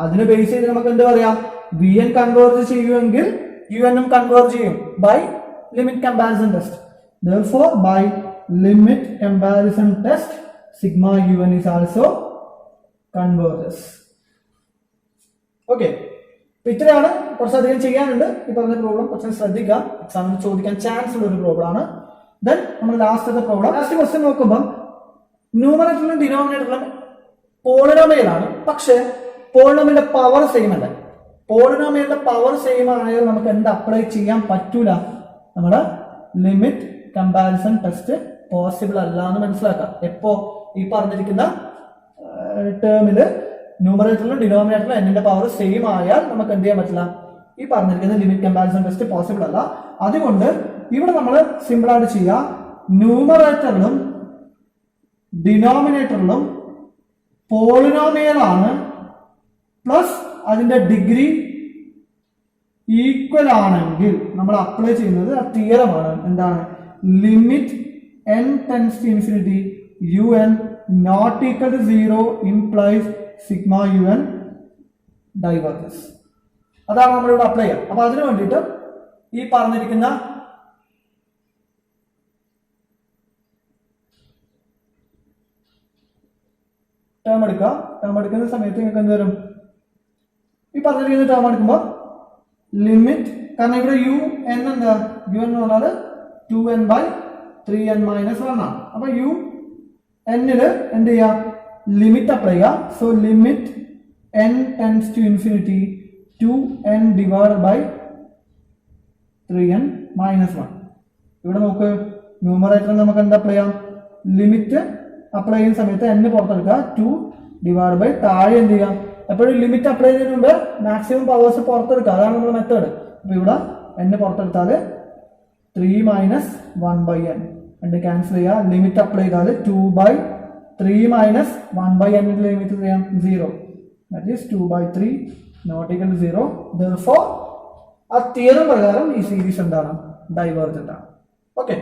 അതിനെ ബേസ് ചെയ്ത് നമുക്ക് എന്ത് പറയാം? vn കൺവേർജ് ചെയ്യുമെങ്കിൽ un ഉം കൺവേർജ് ചെയ്യും by limit comparison test. therefore by limit comparison test sigma un is also converges. Okay, ഇത്രയാണ്. കുറച്ചധികം ചെയ്യാനുണ്ട്. ഈ പറഞ്ഞ പ്രോബ്ലം കുറച്ച് ശ്രദ്ധിക്കാം, എക്സാമിന് ചോദിക്കാൻ ചാൻസ് ഉള്ള ഒരു പ്രോബ്ലം ആണ്. ദെൻ നമ്മൾ ലാസ്റ്റ് പ്രോബ്ലം, ലാസ്റ്റ് ക്വസ്റ്റ്യൻ നോക്കുമ്പോൾ ന്യൂമറേറ്ററിലും ഡിനോമിനേറ്ററിലും പോളിനോമിയലാണ്, പക്ഷെ പോളിനോമിയലിന്റെ പവർ സെയിം അല്ല. പോളിനോമിയലിന്റെ പവർ സെയിം ആണെങ്കിൽ നമുക്ക് എന്ത് അപ്ലൈ ചെയ്യാൻ പറ്റൂല? നമ്മുടെ ലിമിറ്റ് കമ്പാരിസൺ ടെസ്റ്റ് പോസിബിൾ അല്ല എന്ന് മനസ്സിലാക്കാം. എപ്പോ? ഈ പറഞ്ഞിരിക്കുന്ന ടേമില് ന്യൂമറേറ്ററിലും ഡിനോമിനേറ്ററിലും എന്നിന്റെ പവർ സെയിം ആയാൽ നമുക്ക് എന്ത് ചെയ്യാൻ പറ്റില്ല? ഈ പറഞ്ഞിരിക്കുന്ന ലിമിറ്റ് കമ്പാരിസൺ ടെസ്റ്റ് പോസിബിൾ അല്ല. അതുകൊണ്ട് ഇവിടെ നമ്മൾ സിമ്പിൾ ആയിട്ട് ചെയ്യാം, ന്യൂമറേറ്ററിലും ഡിനോമിനേറ്ററിലും പോളിനോമിയലാണ് പ്ലസ് അതിന്റെ ഡിഗ്രി ഈക്വൽ ആണെങ്കിൽ നമ്മൾ അപ്ലൈ ചെയ്യുന്നത് ആ തിയറമാണ്. എന്താണ്? Limit n tends to infinity un not equal to 0 implies sigma un diverges. അതാണ് നമ്മളിവിടെ അപ്ലൈ ചെയ്യുക. അപ്പൊ അതിനു വേണ്ടിയിട്ട് ഈ പറഞ്ഞിരിക്കുന്ന ടേം എടുക്കുക. ടേം എടുക്കുന്ന സമയത്ത് നിങ്ങൾക്ക് എന്ത് വരും? ഈ പറഞ്ഞിരിക്കുന്ന ടേം എടുക്കുമ്പോൾ ലിമിറ്റ്, കാരണം ഇവിടെ യു എൻ എന്താ? യു എന്ന് പറഞ്ഞാൽ 2n/3n - 1 ആണ്. അപ്പൊ യു എന്നില് എന്ത് ചെയ്യാം? ലിമിറ്റ് അപ്ലൈ ചെയ്യാം. So limit n tends to infinity 2n divide by 3n - 1. ഇവിടെ നോക്ക്, ന്യൂമറേറ്ററിൽ നമുക്ക് എന്താ അപ്ലൈ ചെയ്യാം? ലിമിറ്റ് അപ്ലൈ ചെയ്യുന്ന സമയത്ത് n പുറത്തെടുക്കുക, 2 ഡിവൈഡ് ബൈ താഴെ എന്ത് ചെയ്യാം? എപ്പോഴും ലിമിറ്റ് അപ്ലൈ ചെയ്യുന്നതിന് മുമ്പ് മാക്സിമം പവേഴ്സ് പുറത്തെടുക്കുക, അതാണ് നമ്മുടെ മെത്തേഡ്. അപ്പൊ ഇവിടെ n പുറത്തെടുത്താൽ 3 മൈനസ് 1/n രണ്ട് ക്യാൻസൽ ചെയ്യുക. ലിമിറ്റ് അപ്ലൈ ചെയ്താൽ 2/3 മൈനസ് 1/n ലിമിറ്റ് ചെയ്യാം 0, that is 2/3 not equal to 0. Therefore ആ തിയറം പ്രകാരം ഈ സീരീസ് എന്താണ്? ഡൈവേർജന്റ് ആണ്. ഓക്കെ.